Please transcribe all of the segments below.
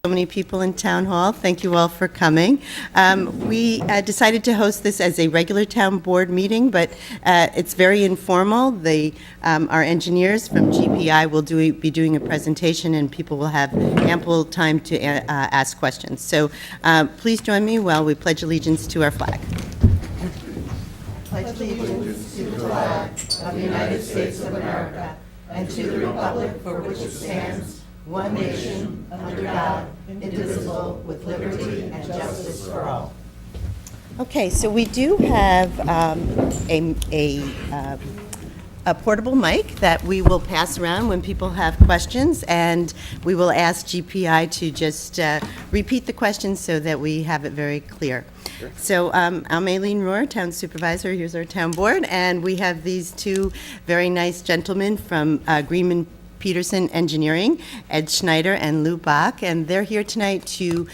So many people in Town Hall. Thank you all for coming. We decided to host this as a regular town board meeting, but it's very informal. Our engineers from GPI will be doing a presentation, and people will have ample time to ask questions. So please join me while we pledge allegiance to our flag. Pledge allegiance to the flag of the United States of America and to the republic for which it stands, one nation, under God, indivisible, with liberty and justice for all. Okay, so we do have a portable mic that we will pass around when people have questions, and we will ask GPI to just repeat the questions so that we have it very clear. Sure. So I'm Aileen Rohr, Town Supervisor. Here's our town board, and we have these two very nice gentlemen from Greenman Peterson Engineering, Ed Schneider and Lou Bach, and they're here tonight to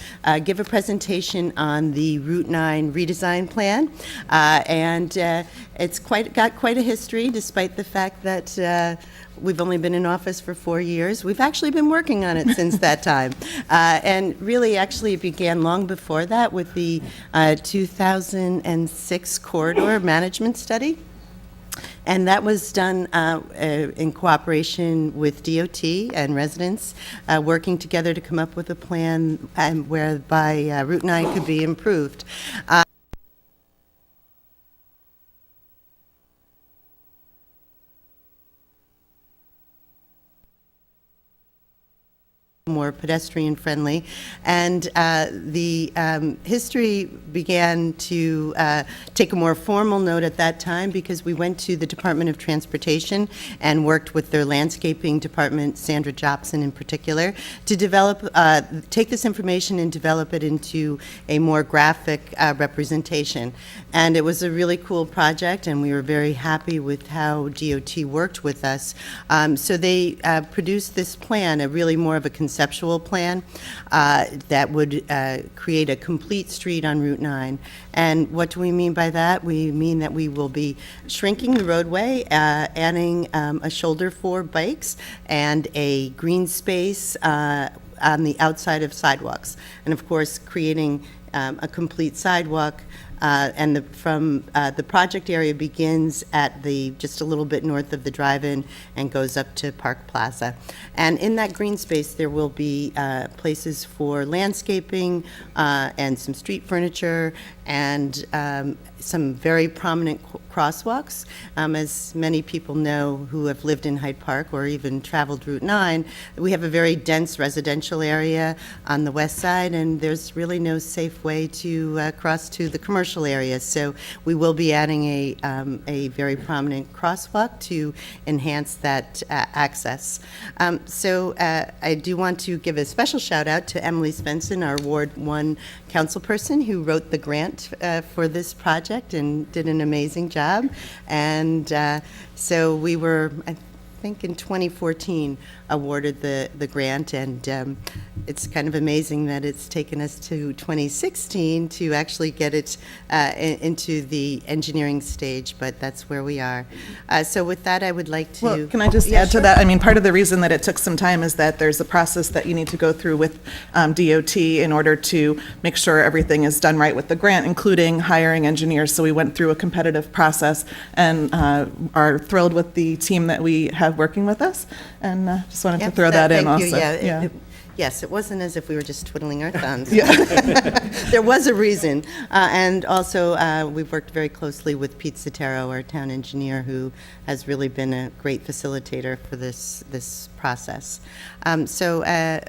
give a presentation on the Route 9 redesign plan. It's got quite a history, despite the fact that we've only been in office for 4 years. We've actually been working on it since that time. And really, actually, it began long before that with the 2006 corridor management study. And that was done in cooperation with DOT and residents, working together to come up with a plan whereby Route 9 could be improved. More pedestrian friendly, and the history began to take a more formal note at that time because we went to the Department of Transportation and worked with their landscaping department, Sandra Jobson in particular, to develop, take this information and develop it into a more graphic representation. And it was a really cool project, and we were very happy with how DOT worked with us. So they produced this plan, a really more of a conceptual plan that would create a complete street on Route 9. And what do we mean by that? We mean that we will be shrinking the roadway, adding a shoulder for bikes and a green space on the outside of sidewalks. And of course, creating a complete sidewalk. And the project area begins at just a little bit north of the drive-in and goes up to Park Plaza. And in that green space, there will be places for landscaping and some street furniture and some very prominent crosswalks. As many people know who have lived in Hyde Park or even traveled Route 9, we have a very dense residential area on the west side, and there's really no safe way to cross to the commercial area. So we will be adding a very prominent crosswalk to enhance that access. So I do want to give a special shout out to Emily Svensson, our Ward 1 councilperson, who wrote the grant for this project and did an amazing job. And so we were, I think in 2014, awarded the grant, and it's kind of amazing that it's taken us to 2016 to actually get it into the engineering stage, but that's where we are. So with that, I would like to... Well, can I just add to that? I mean, part of the reason that it took some time is that there's a process that you need to go through with DOT in order to make sure everything is done right with the grant, including hiring engineers. So we went through a competitive process and are thrilled with the team that we have working with us, and just wanted to throw that in also. Yes, it wasn't as if we were just twiddling our thumbs. There was a reason. And also, we've worked very closely with Pete Sotero, our town engineer, who has really been a great facilitator for this process. So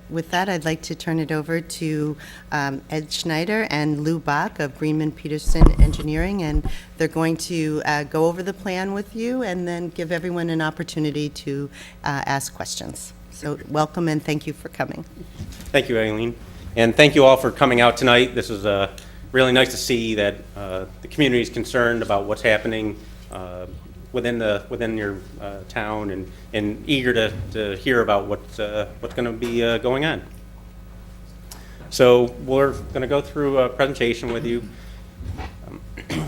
with that, I'd like to turn it over to Ed Schneider and Lou Bach of Greenman Peterson Engineering, and they're going to go over the plan with you and then give everyone an opportunity to ask questions. So welcome and thank you for coming. Thank you, Aileen. And thank you all for coming out tonight. This is really nice to see that the community is concerned about what's happening within your town and eager to hear about what's going to be going on. So we're going to go through a presentation with you.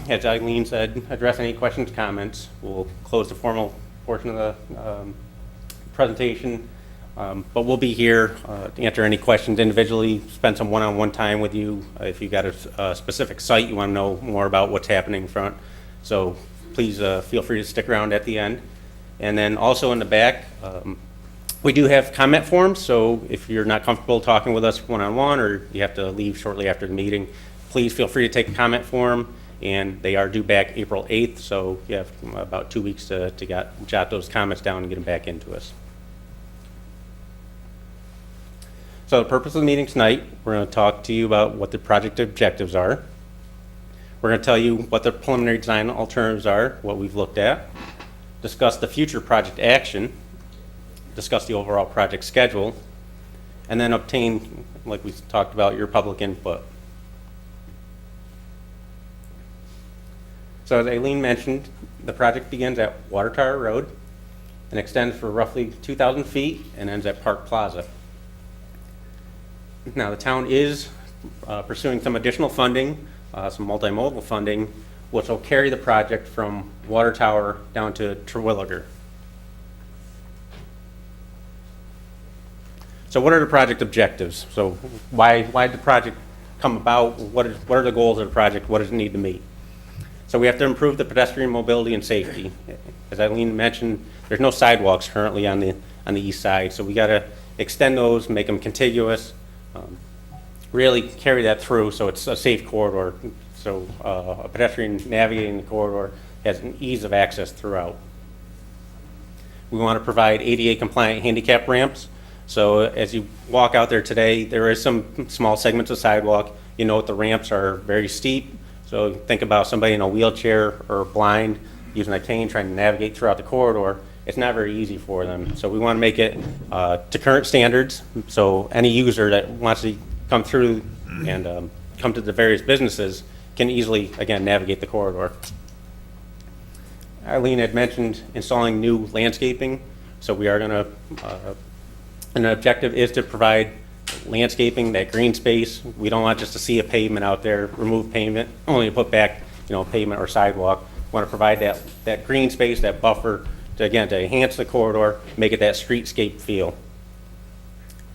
As Aileen said, address any questions, comments. We'll close the formal portion of the presentation But we'll be here to answer any questions individually, spend some one-on-one time with you if you've got a specific site you want to know more about what's happening in front. So please feel free to stick around at the end. And then also in the back, we do have comment forms, so if you're not comfortable talking with us one-on-one or you have to leave shortly after the meeting, please feel free to take a comment form, and they are due back April 8th, so you have about 2 weeks to jot those comments down and get them back into us. So the purpose of the meeting tonight, we're going to talk to you about what the project objectives are. We're going to tell you what the preliminary design alternatives are, what we've looked at, discuss the future project action, discuss the overall project schedule, and then obtain, like we talked about, your public input. So as Aileen mentioned, the project begins at Water Tower Road and extends for roughly 2,000 feet and ends at Park Plaza. Now the town is pursuing some additional funding, some multimodal funding, which will carry the project from Water Tower down to Terwilliger. So what are the project objectives? So why did the project come about? What are the goals of the project? What does it need to meet? So we have to improve the pedestrian mobility and safety. As Eileen mentioned, there's no sidewalks currently on the east side, so we got to extend those, make them contiguous, really carry that through so it's a safe corridor, so a pedestrian navigating the corridor has an ease of access throughout. We want to provide ADA compliant handicap ramps. So as you walk out there today, there is some small segments of sidewalk. You know the ramps are very steep. So think about somebody in a wheelchair or blind using a cane trying to navigate throughout the corridor. It's not very easy for them. So we want to make it to current standards. So any user that wants to come through and come to the various businesses can easily, again, navigate the corridor. Eileen had mentioned installing new landscaping. So we are going to and the objective is to provide landscaping, that green space. We don't want just to see a pavement out there, remove pavement, only to put back, pavement or sidewalk. We want to provide that green space, that buffer, to enhance the corridor, make it that streetscape feel.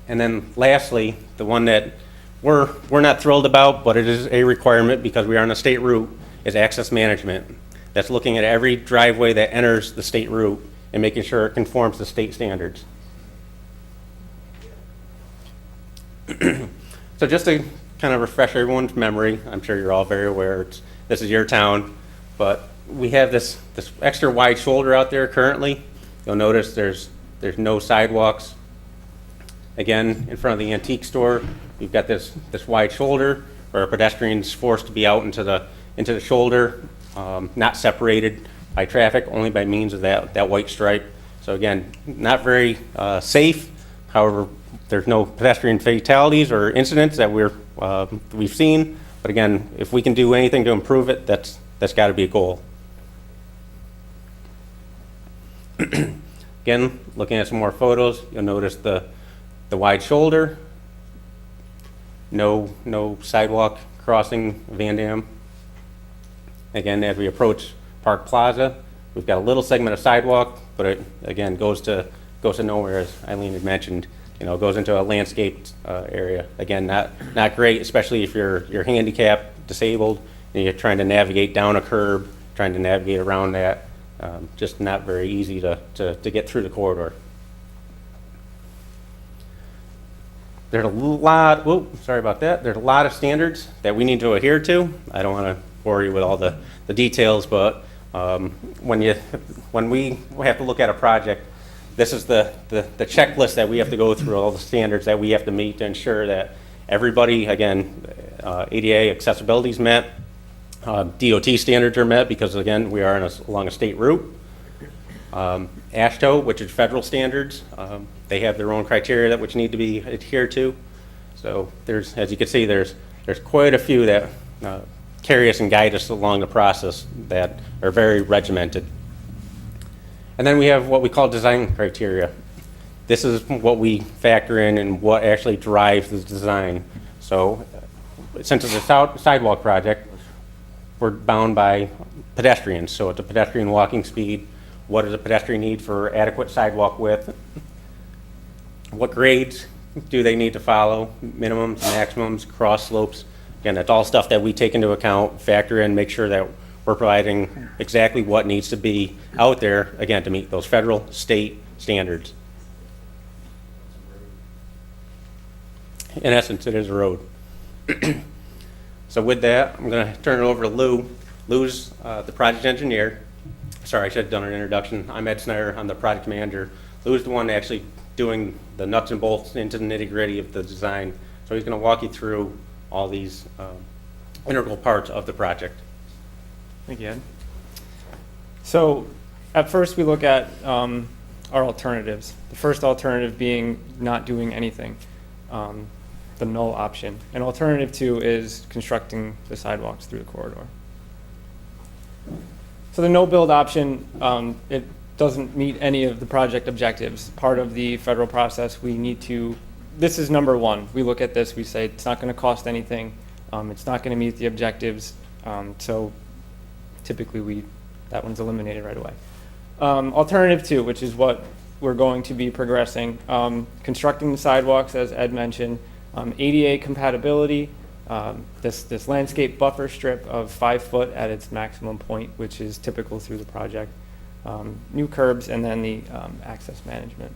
And then lastly, the one that we're not thrilled about, but it is a requirement because we are on a state route, is access management. That's looking at every driveway that enters the state route and making sure it conforms to state standards. So just to kind of refresh everyone's memory, I'm sure you're all very aware, this is your town, but we have this extra wide shoulder out there currently. You'll notice there's no sidewalks. Again, in front of the antique store, we've got this wide shoulder where a pedestrian's forced to be out into the shoulder, not separated by traffic, only by means of that white stripe. So again, not very safe. However, there's no pedestrian fatalities or incidents that we've seen. But again, if we can do anything to improve it, that's got to be a goal. Again, looking at some more photos, you'll notice the wide shoulder, no sidewalk crossing Van Dam. Again, as we approach Park Plaza, we've got a little segment of sidewalk, but it again goes to nowhere, as Eileen had mentioned. Goes into a landscaped area. Again, not great, especially if you're handicapped, disabled, and you're trying to navigate down a curb, trying to navigate around that. Just not very easy to get through the corridor. There's a lot, sorry about that. There's a lot of standards that we need to adhere to. I don't want to bore you with all the details, but when we have to look at a project, this is the checklist that we have to go through, all the standards that we have to meet to ensure that everybody, again, ADA accessibility is met, DOT standards are met because, again, we are along a state route. AASHTO, which is federal standards, they have their own criteria which need to be adhered to. So there's, as you can see, there's quite a few that carry us and guide us along the process that are very regimented. And then we have what we call design criteria. This is what we factor in and what actually drives the design. So since it's a sidewalk project, we're bound by pedestrians. So it's a pedestrian walking speed. What does a pedestrian need for adequate sidewalk width? What grades do they need to follow, minimums, maximums, cross slopes. Again, that's all stuff that we take into account, factor in, make sure that we're providing exactly what needs to be out there, again, to meet those federal, state standards. In essence, it is a road. So with that, I'm going to turn it over to Lou. Lou's the project engineer. Sorry, I should have done an introduction. I'm Ed Snyder. I'm the project manager. Lou's the one actually doing the nuts and bolts into the nitty-gritty of the design. So he's going to walk you through all these integral parts of the project. Thank you, Ed. So at first we look at our alternatives. The first alternative being not doing anything, the null option. And alternative 2 is constructing the sidewalks through the corridor. So the no build option, it doesn't meet any of the project objectives. Part of the federal process, we need to, this is number 1. We look at this, we say it's not going to cost anything. It's not going to meet the objectives. So typically that one's eliminated right away. Alternative 2, which is what we're going to be progressing, constructing the sidewalks, as Ed mentioned, ADA compatibility, this landscape buffer strip of 5 foot at its maximum point, which is typical through the project, new curbs, and then the access management.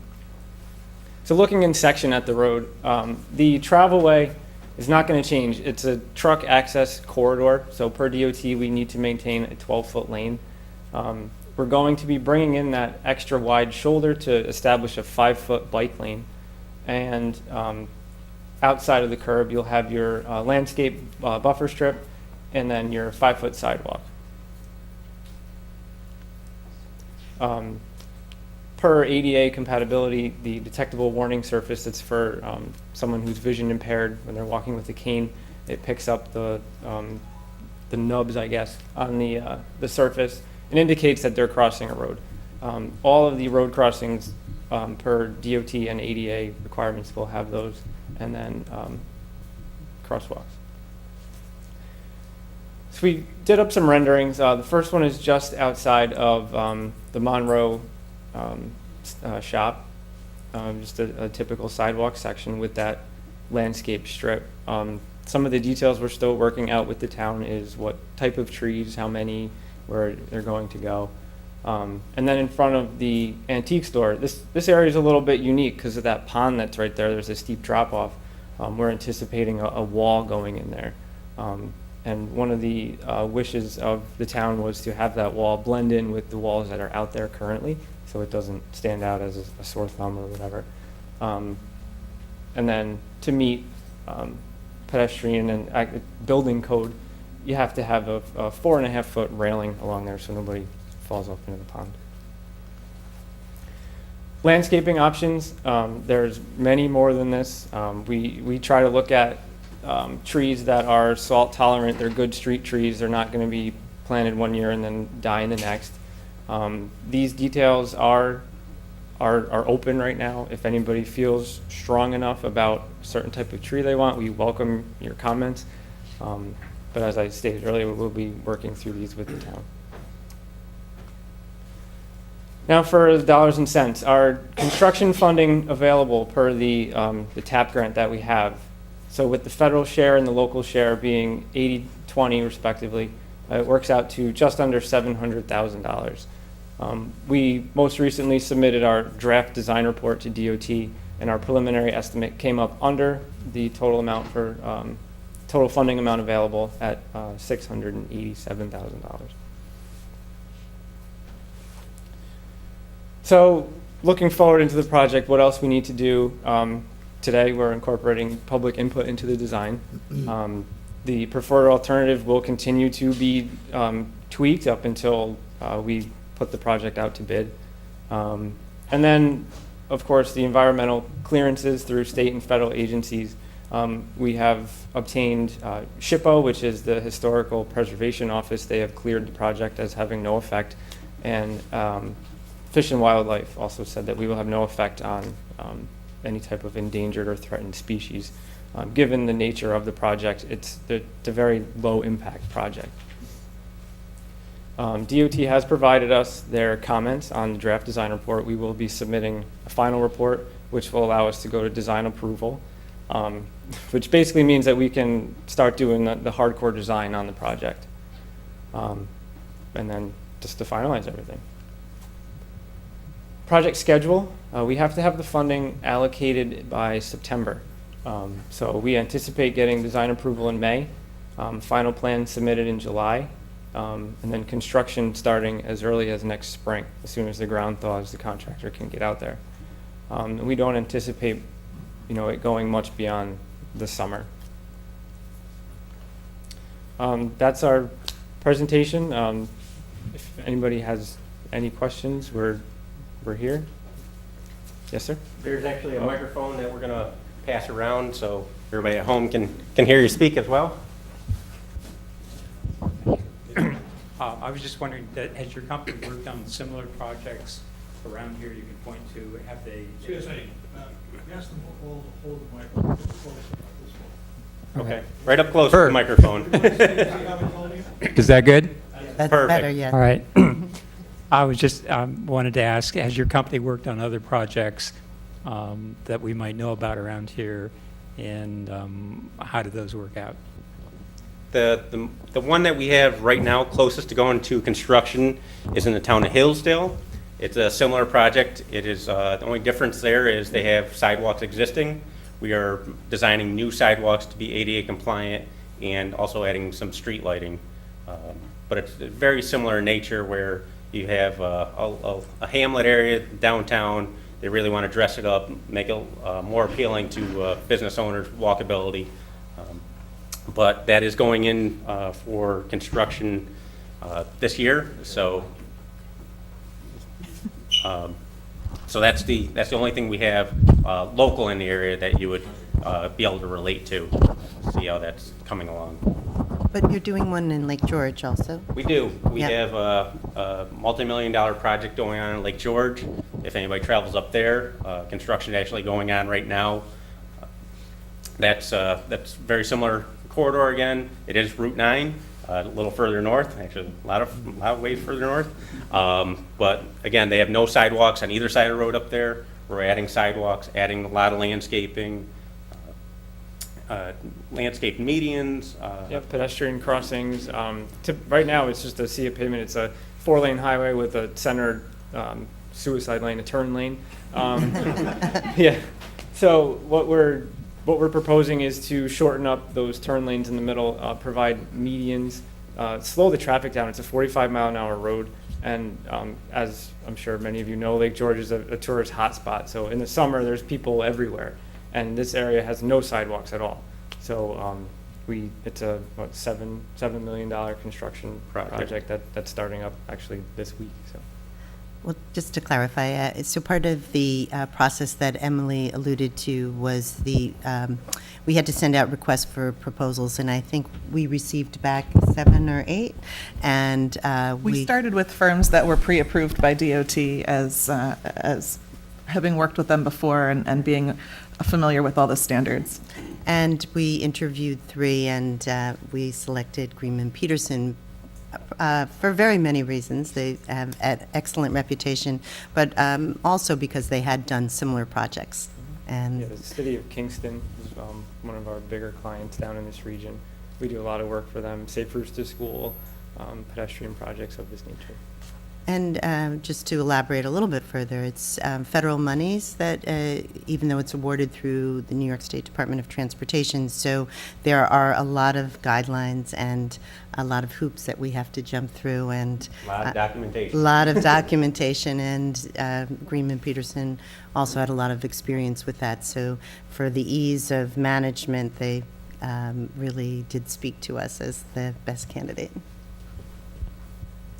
So looking in section at the road, the travelway is not going to change. It's a truck access corridor, so per DOT we need to maintain a 12-foot lane. We're going to be bringing in that extra wide shoulder to establish a 5-foot bike lane, and outside of the curb you'll have your landscape buffer strip and then your 5-foot sidewalk. Per ADA compatibility, the detectable warning surface, it's for someone who's vision impaired when they're walking with a cane. It picks up the nubs, I guess, on the surface and indicates that they're crossing a road. All of the road crossings per DOT and ADA requirements will have those, and then crosswalks. So we did up some renderings. The first one is just outside of the Monroe shop, just a typical sidewalk section with that landscape strip. Some of the details we're still working out with the town is what type of trees, how many, where they're going to go. And then in front of the antique store, this area is a little bit unique because of that pond that's right there. There's a steep drop off. We're anticipating a wall going in there. And one of the wishes of the town was to have that wall blend in with the walls that are out there currently, so it doesn't stand out as a sore thumb or whatever. And then to meet pedestrian and building code, you have to have a 4.5-foot railing along there so nobody falls off into the pond. Landscaping options, there's many more than this. We try to look at trees that are salt tolerant. They're good street trees. They're not going to be planted one year and then die in the next. These details are open right now. If anybody feels strong enough about a certain type of tree they want, we welcome your comments. But as I stated earlier, we'll be working through these with the town. Now for the dollars and cents, our construction funding available per the TAP grant that we have. So with the federal share and the local share being 80-20 respectively, it works out to just under $700,000. We most recently submitted our draft design report to DOT, and our preliminary estimate came up under the total amount for total funding amount available at $687,000. So looking forward into the project, what else we need to do? Today we're incorporating public input into the design. The preferred alternative will continue to be tweaked up until we put the project out to bid. And then, of course, the environmental clearances through state and federal agencies. We have obtained SHPO, which is the Historical Preservation Office. They have cleared the project as having no effect. And Fish and Wildlife also said that we will have no effect on any type of endangered or threatened species. Given the nature of the project, it's a very low impact project. DOT has provided us their comments on the draft design report. We will be submitting a final report which will allow us to go to design approval, which basically means that we can start doing the hardcore design on the project. And then just to finalize everything. Project schedule, we have to have the funding allocated by September. So we anticipate getting design approval in May, final plan submitted in July, and then construction starting as early as next spring. As soon as the ground thaws, the contractor can get out there. And we don't anticipate, it going much beyond the summer. That's our presentation. If anybody has any questions, we're here. Yes, sir? There's actually a microphone that we're going to pass around so everybody at home can hear you speak as well. I was just wondering, has your company worked on similar projects around here you can point to? Have they? Excuse me, ask them all to hold the microphone closer like this one. Okay, right up close to the microphone. Is that good? That's Perfect. better, yes. All right. I was just wanted to ask, has your company worked on other projects that we might know about around here, and how did those work out? The one that we have right now closest to going to construction is in the town of Hillsdale. It's a similar project. It is, the only difference there is they have sidewalks existing. We are designing new sidewalks to be ADA compliant and also adding some street lighting. But it's very similar in nature where you have a hamlet area downtown. They really want to dress it up, make it more appealing to business owners, walkability. But that is going in for construction this year. So that's the only thing we have local in the area that you would be able to relate to. See how that's coming along. But you're doing one in Lake George also? We do. We Yeah. have a multi-million-dollar project going on in Lake George. If anybody travels up there, construction actually going on right now. That's very similar corridor again. It is Route 9, a little further north, actually a lot of ways further north. But again, they have no sidewalks on either side of the road up there. We're adding sidewalks, adding a lot of landscaping, landscape medians. Yep, pedestrian crossings. Right now, it's just a sea of pavement. It's a 4-lane highway with a centered suicide lane, a turn lane. Yeah. So what we're proposing is to shorten up those turn lanes in the middle, provide medians, slow the traffic down. It's a 45-mile-an-hour road, and as I'm sure many of you know, Lake George is a tourist hotspot. So in the summer, there's people everywhere, and this area has no sidewalks at all. So it's a $7 million construction project that's starting up actually this week. So. Well, just to clarify, so part of the process that Emily alluded to was we had to send out requests for proposals, and I think we received back 7 or 8, and We started with firms that were pre-approved by DOT as having worked with them before and being familiar with all the standards. And we interviewed 3, and we selected Greenman Peterson for very many reasons. They have an excellent reputation, but also because they had done similar projects. And Yeah, the city of Kingston is one of our bigger clients down in this region. We do a lot of work for them, Safe Routes to School, pedestrian projects of this nature. And just to elaborate a little bit further, it's federal monies that, even though it's awarded through the New York State Department of Transportation, so there are a lot of guidelines and a lot of hoops that we have to jump through, and A lot of documentation. a lot of documentation, and Greenman Peterson also had a lot of experience with that. So for the ease of management, they really did speak to us as the best candidate.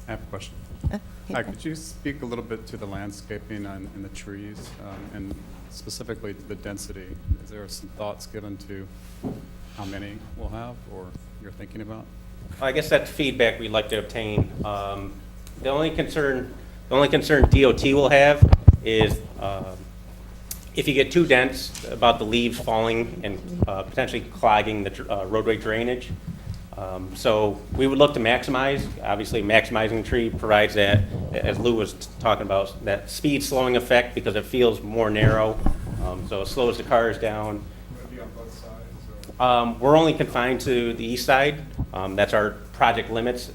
I have a question. Hi, could you speak a little bit to the landscaping and the trees, and specifically the density? Is there some thoughts given to how many we'll have, or you're thinking about? I guess that's feedback we'd like to obtain. The only concern DOT will have is if you get too dense about the leaves falling and potentially clogging the roadway drainage. So we would look to maximize. Obviously, maximizing the tree provides that, as Lou was talking about, that speed slowing effect because it feels more narrow. So it slows the cars down. Will it be on both sides? Or? We're only confined to the east side. That's our project limits.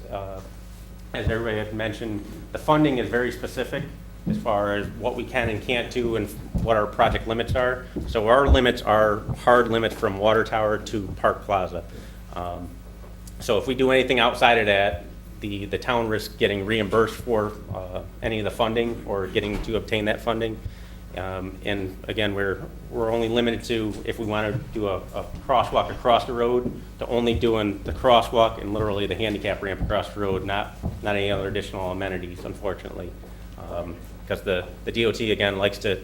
As everybody had mentioned, the funding is very specific as far as what we can and can't do and what our project limits are. So our limits are hard limits from Water Tower to Park Plaza. So if we do anything outside of that, the town risks getting reimbursed for any of the funding or getting to obtain that funding. And again, we're only limited to, if we want to do a crosswalk across the road, to only doing the crosswalk and literally the handicap ramp across the road, not any other additional amenities, unfortunately. Because the DOT, again, likes to,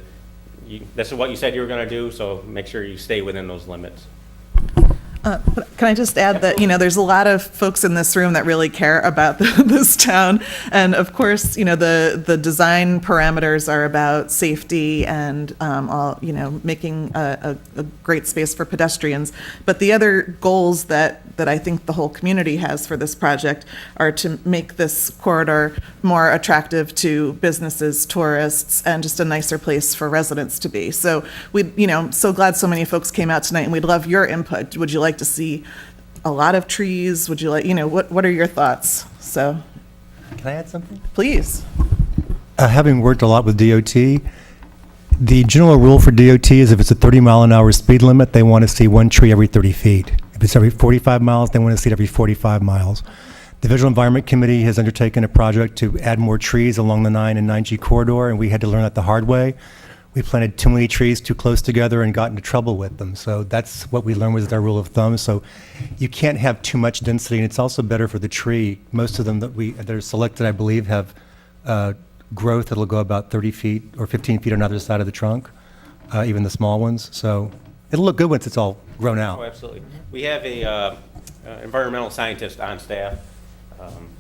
this is what you said you were going to do, so make sure you stay within those limits. Can I just add that, there's a lot of folks in this room that really care about this town. And of course, the design parameters are about safety and making a great space for pedestrians. But the other goals that I think the whole community has for this project are to make this corridor more attractive to businesses, tourists, and just a nicer place for residents to be. So I'm so glad so many folks came out tonight, and we'd love your input. Would you like to see a lot of trees? Would you like, what are your thoughts? So, Can I add something? please. Having worked a lot with DOT, the general rule for DOT is if it's a 30-mile-an-hour speed limit, they want to see one tree every 30 feet. If it's every 45 miles, they want to see it every 45 miles. The Visual Environment Committee has undertaken a project to add more trees along the 9 and 9G corridor, and we had to learn that the hard way. We planted too many trees too close together and got into trouble with them. So that's what we learned was our rule of thumb. So you can't have too much density, and it's also better for the tree. Most of them that are selected, I believe, have growth that'll go about 30 feet or 15 feet on either side of the trunk, even the small ones. So it'll look good once it's all grown out. Oh, absolutely. We have a environmental scientist on staff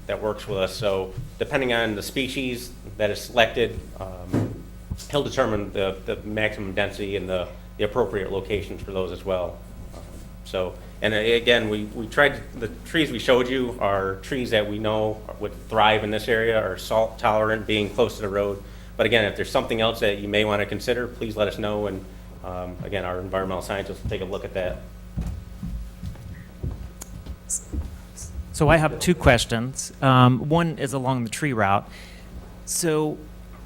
that works with us. So depending on the species that is selected, he'll determine the maximum density and the appropriate locations for those as well. And again, we tried, the trees we showed you are trees that we know would thrive in this area, are salt tolerant, being close to the road. But again, if there's something else that you may want to consider, please let us know. And again, our environmental scientists will take a look at that. So I have two questions. One is along the tree route. So,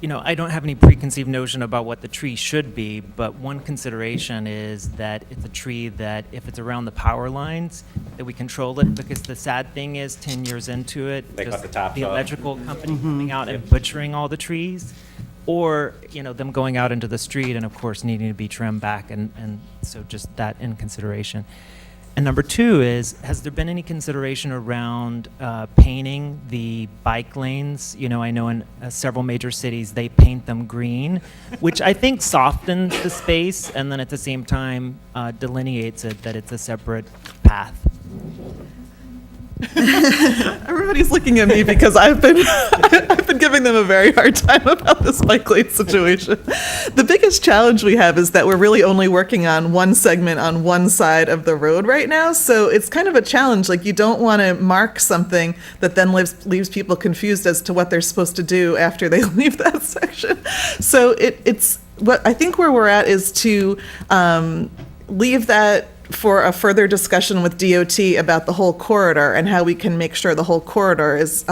I don't have any preconceived notion about what the tree should be, but one consideration is that it's a tree that if it's around the power lines, that we control it, because the sad thing is 10 years into it, They cut just the tops off. electrical company coming out and butchering all the trees, or, them going out into the street and of course needing to be trimmed back, and so just that in consideration. And number two is, has there been any consideration around painting the bike lanes? I know in several major cities, they paint them green, which I think softens the space and then at the same time delineates it that it's a separate path. Everybody's looking at me because I've been giving them a very hard time about this bike lane situation. The biggest challenge we have is that we're really only working on one segment on one side of the road right now. So it's kind of a challenge. Like, you don't want to mark something that then leaves people confused as to what they're supposed to do after they leave that section. So it's what I think where we're at is to leave that for a further discussion with DOT about the whole corridor and how we can make sure the whole corridor is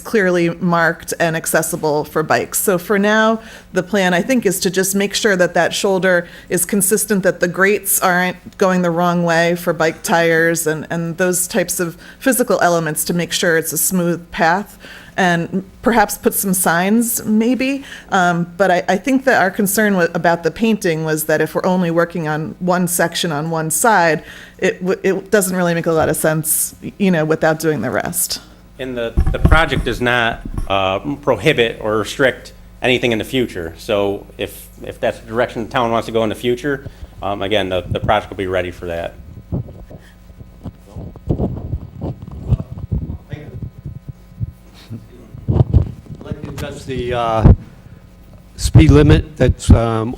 clearly marked and accessible for bikes. So for now, the plan, I think, is to just make sure that that shoulder is consistent, that the grates aren't going the wrong way for bike tires and those types of physical elements to make sure it's a smooth path. And perhaps put some signs, maybe. But I think that our concern about the painting was that if we're only working on one section on one side, it doesn't really make a lot of sense, without doing the rest. And the project does not prohibit or restrict anything in the future. So if that's the direction the town wants to go in the future, again, the project will be ready for that. Does the speed limit that's,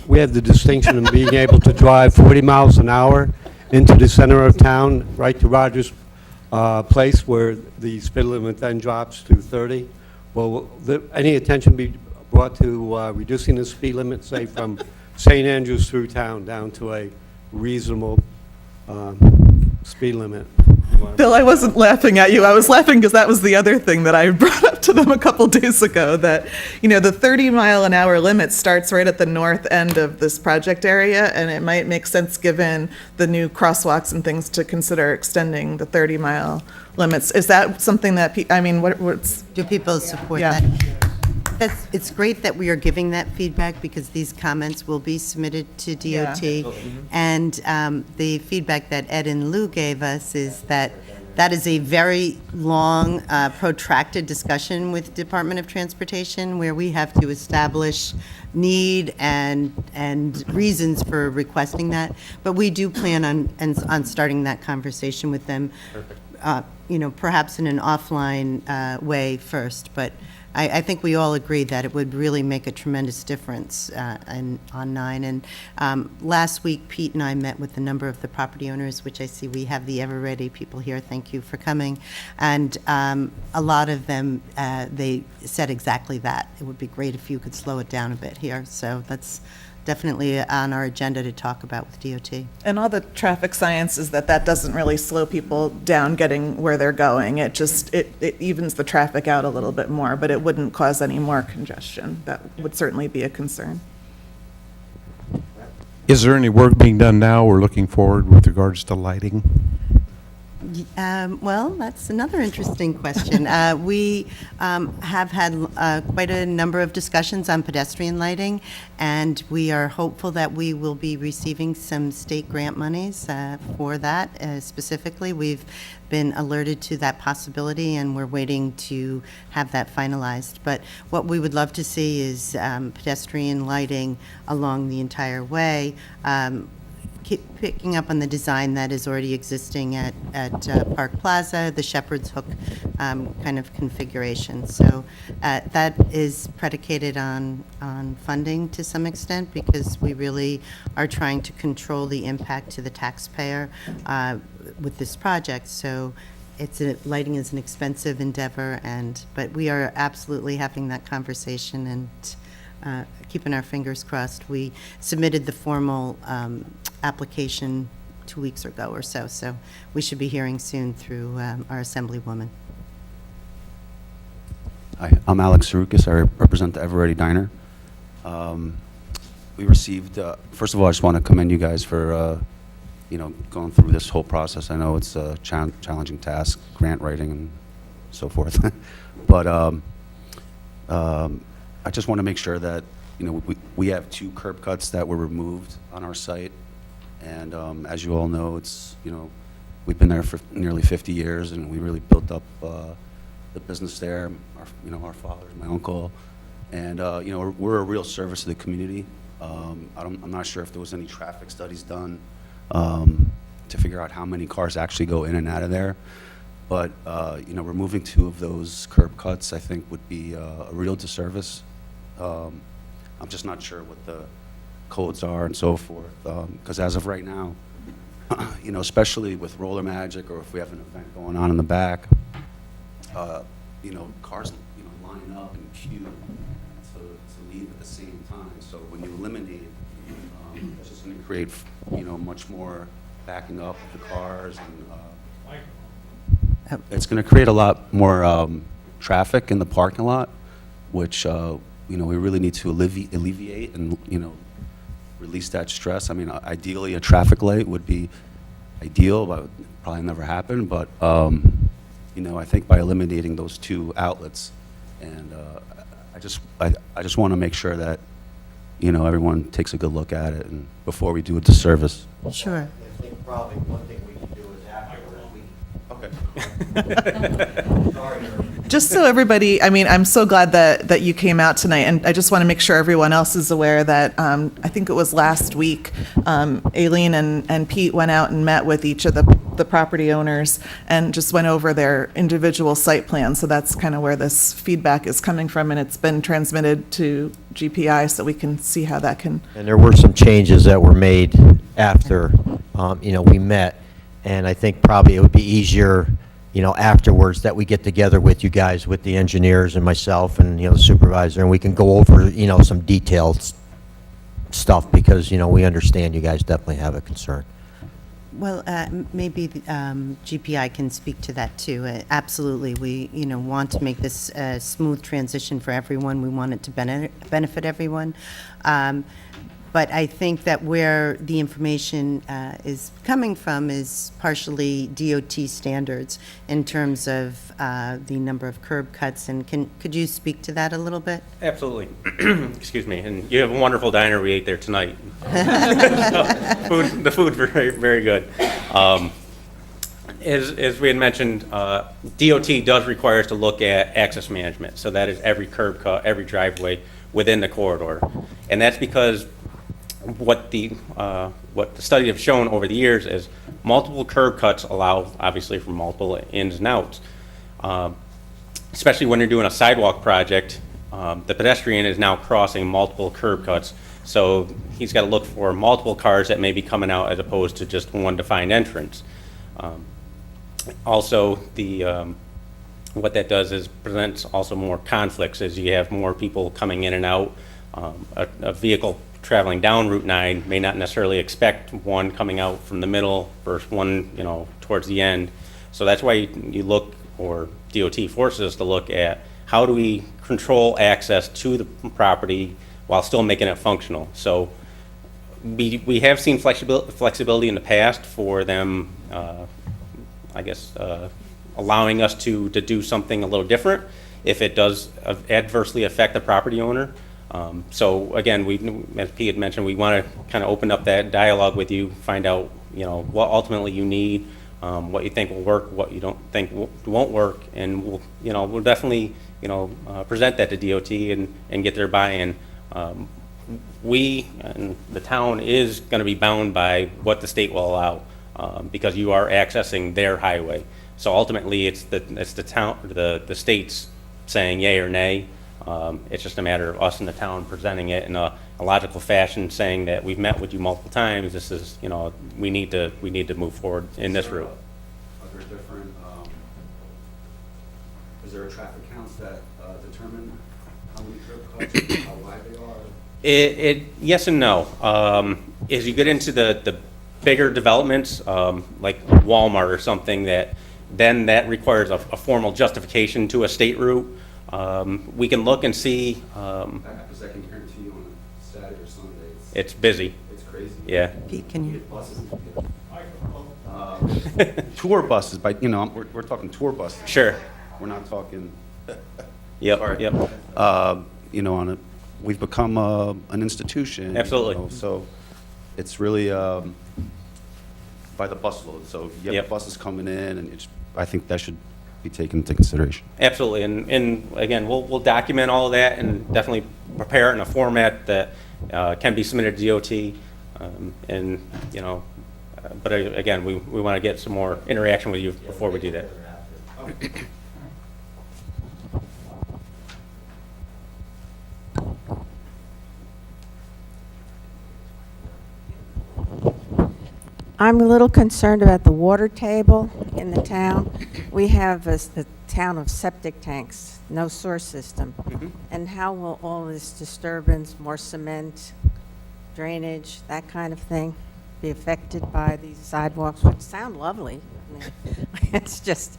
we have the distinction of being able to drive 40 miles an hour into the center of town, right to Rogers Place, where the speed limit then drops to 30. Will any attention be brought to reducing the speed limit, say from St. Andrews through town down to a reasonable speed limit. Bill, I wasn't laughing at you. I was laughing because that was the other thing that I brought up to them a couple days ago, that, you know, the 30-mile-an-hour limit starts right at the north end of this project area, and it might make sense, given the new crosswalks and things, to consider extending the 30-mile limits. Is that something that, I mean, what's, Do people support Yeah. that? It's great that we are giving that feedback, because these comments will be submitted to DOT. And the feedback that Ed and Lou gave us is that that is a very long, protracted discussion with Department of Transportation, where we have to establish need and reasons for requesting that. But we do plan on starting that conversation with them, you know, perhaps in an offline way first. But I think we all agree that it would really make a tremendous difference on 9. And last week, Pete and I met with a number of the property owners, which I see we have the ever-ready people here. Thank you for coming. And a lot of them, they said exactly that. It would be great if you could slow it down a bit here. So that's definitely on our agenda to talk about with DOT. and all the traffic science is that doesn't really slow people down getting where they're going. It just, it evens the traffic out a little bit more, but it wouldn't cause any more congestion. That would certainly be a concern. Is there any work being done now or looking forward with regards to lighting? Well, that's another interesting question. We have had quite a number of discussions on pedestrian lighting, and we are hopeful that we will be receiving some state grant monies for that specifically. We've been alerted to that possibility, and we're waiting to have that finalized. But what we would love to see is pedestrian lighting along the entire way, keep picking up on the design that is already existing at Park Plaza, the Shepherd's Hook kind of configuration. So that is predicated on funding to some extent, because we really are trying to control the impact to the taxpayer with this project. So lighting is an expensive endeavor, but we are absolutely having that conversation and keeping our fingers crossed. We submitted the formal application 2 weeks ago or so, so we should be hearing soon through our Assemblywoman. Hi, I'm Alex Sarukis. I represent the Ever Ready Diner. We received, first of all, I just want to commend you guys for, going through this whole process. I know it's a challenging task, grant writing and so forth. But I just want to make sure that, we have 2 curb cuts that were removed on our site. And as you all know, we've been there for nearly 50 years, and we really built up the business there. Our fathers, my uncle, and we're a real service to the community. I'm not sure if there was any traffic studies done to figure out how many cars actually go in and out of there. But removing 2 of those curb cuts, I think, would be a real disservice. I'm just not sure what the codes are and so forth, because as of right now, especially with Roller Magic, or if we have an event going on in the back, cars line up and queue to leave at the same time. So when you eliminate, it's just going to create much more backing up of the cars, and it's going to create a lot more traffic in the parking lot, which we really need to alleviate and release that stress. I mean, ideally, a traffic light would be ideal, but probably never happen. But I think by eliminating those 2 outlets, and I just want to make sure that everyone takes a good look at it, and before we do a disservice. Sure. I think probably one thing we can do is afterwards, Okay. Just so everybody, I'm so glad that you came out tonight, and I just want to make sure everyone else is aware that I think it was last week, Aileen and Pete went out and met with each of the property owners and just went over their individual site plans. So that's kind of where this feedback is coming from, and it's been transmitted to GPI so we can see how that can. And there were some changes that were made after, we met, and I think probably it would be easier afterwards that we get together with you guys, with the engineers and myself and, the supervisor, and we can go over, some details. stuff, because, we understand you guys definitely have a concern. Well, maybe GPI can speak to that too. Absolutely, we want to make this a smooth transition for everyone. We want it to benefit everyone. But I think that where the information is coming from is partially DOT standards in terms of the number of curb cuts. And could you speak to that a little bit? Absolutely. Excuse me. And you have a wonderful diner we ate there tonight. The food's very, very good. As we had mentioned, DOT does require us to look at access management. So that is every curb cut, every driveway within the corridor. And that's because what the study have shown over the years is multiple curb cuts allow, obviously, for multiple ins and outs. Especially when you're doing a sidewalk project, the pedestrian is now crossing multiple curb cuts. So he's got to look for multiple cars that may be coming out as opposed to just one defined entrance. Also, what that does is presents also more conflicts as you have more people coming in and out. A vehicle traveling down Route 9 may not necessarily expect one coming out from the middle versus one, towards the end. So that's why you look, or DOT forces us to look at how do we control access to the property while still making it functional. So we have seen flexibility in the past for them, allowing us to do something a little different if it does adversely affect the property owner. So again, as Pete had mentioned, we want to kind of open up that dialogue with you, find out, what ultimately you need, what you think will work, what you don't think won't work, and we'll definitely, present that to DOT and get their buy-in. We and the town is going to be bound by what the state will allow, because you are accessing their highway. So ultimately, it's the town, the state's saying yay or nay. It's just a matter of us in the town presenting it in a logical fashion, saying that we've met with you multiple times. This is, we need to move forward in this route. Are there different, is there a traffic counts that determine how many curb cuts, how wide they are? Yes and no. As you get into the bigger developments, like Walmart or something, then that requires a formal justification to a state route. We can look and see. Because I can guarantee you on a Saturday or Sunday, It's busy. it's crazy. Yeah. Pete, can you? Buses, tour buses, we're talking tour buses. Sure. We're not talking. Yep. Sorry. Yep. We've become an institution. Absolutely. So it's really by the busload. So you have Yep. buses coming in, and I think that should be taken into consideration. Absolutely, and again, we'll document all of that and definitely prepare it in a format that can be submitted to DOT, but again, we want to get some more interaction with you before we do that. I'm a little concerned about the water table in the town. We have a town of septic tanks, no sewer system. And how will all this disturbance, more cement, drainage, that kind of thing, be affected by these sidewalks, which sound lovely? I mean, it's just,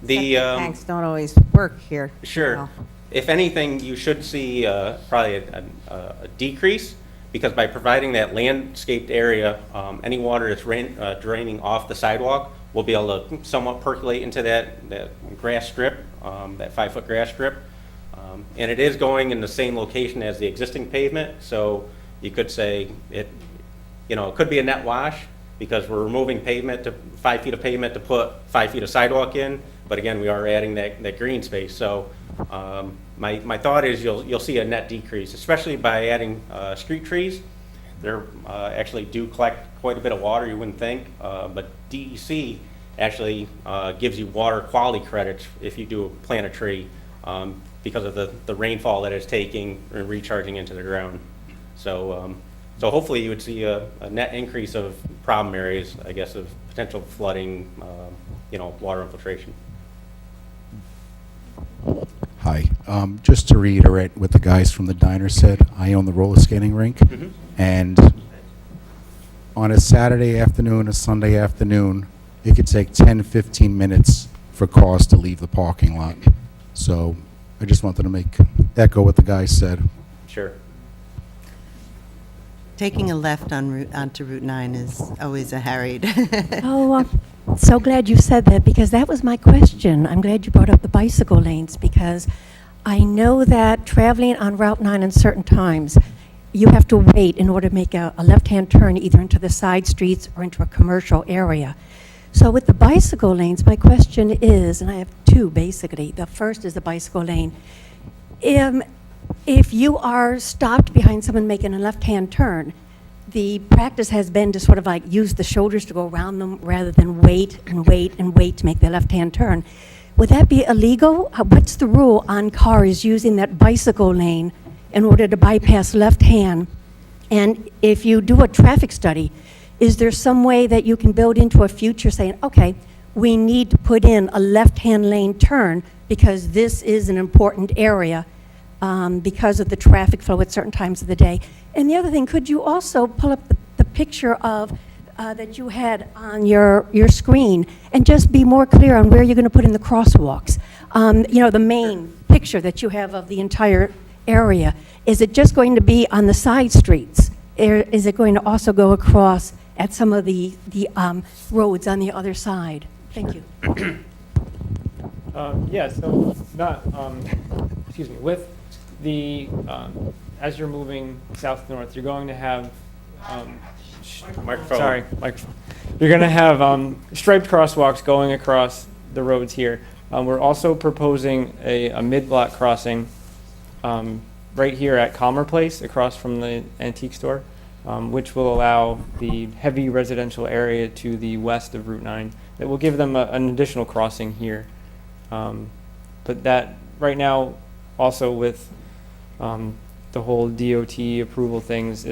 The septic tanks don't always work here. Sure. If anything, you should see probably a decrease, because by providing that landscaped area, any water that's draining off the sidewalk will be able to somewhat percolate into that grass strip, that 5-foot grass strip. And it is going in the same location as the existing pavement, so you could say it could be a net wash, because we're removing pavement to 5 feet of pavement to put 5 feet of sidewalk in, but again, we are adding that green space. So my thought is you'll see a net decrease, especially by adding street trees. They're actually do collect quite a bit of water, you wouldn't think, but DEC actually gives you water quality credits if you do plant a tree, because of the rainfall that it's taking and recharging into the ground. So hopefully you would see a net increase of problem areas, I guess, of potential flooding, water infiltration. Hi. Just to reiterate what the guys from the diner said, I own the roller skating rink, and on a Saturday afternoon, a Sunday afternoon, it could take 10, 15 minutes for cars to leave the parking lot. So I just wanted to echo what the guys said. Sure. Taking a left onto Route 9 is always a harried. Oh, I'm so glad you said that, because that was my question. I'm glad you brought up the bicycle lanes, because I know that traveling on Route 9 in certain times, you have to wait in order to make a left-hand turn either into the side streets or into a commercial area. So with the bicycle lanes, my question is, and I have two basically. The first is the bicycle lane. If you are stopped behind someone making a left-hand turn, the practice has been to sort of like use the shoulders to go around them rather than wait and wait and wait to make the left-hand turn. Would that be illegal? What's the rule on cars using that bicycle lane in order to bypass left hand? And if you do a traffic study, is there some way that you can build into a future saying, okay, we need to put in a left-hand lane turn because this is an important area because of the traffic flow at certain times of the day? And the other thing, could you also pull up the picture of that you had on your screen and just be more clear on where you're going to put in the crosswalks? You know, the main picture that you have of the entire area. Is it just going to be on the side streets? Or is it going to also go across at some of the roads on the other side? Thank you. Yeah, so not, excuse me, with the, as you're moving south-north, you're going to have, Microphone. sorry, microphone. You're going to have striped crosswalks going across the roads here. We're also proposing a mid-block crossing right here at Calmer Place across from the antique store, which will allow the heavy residential area to the west of Route 9. That will give them an additional crossing here. But that, right now, also with the whole DOT approval things,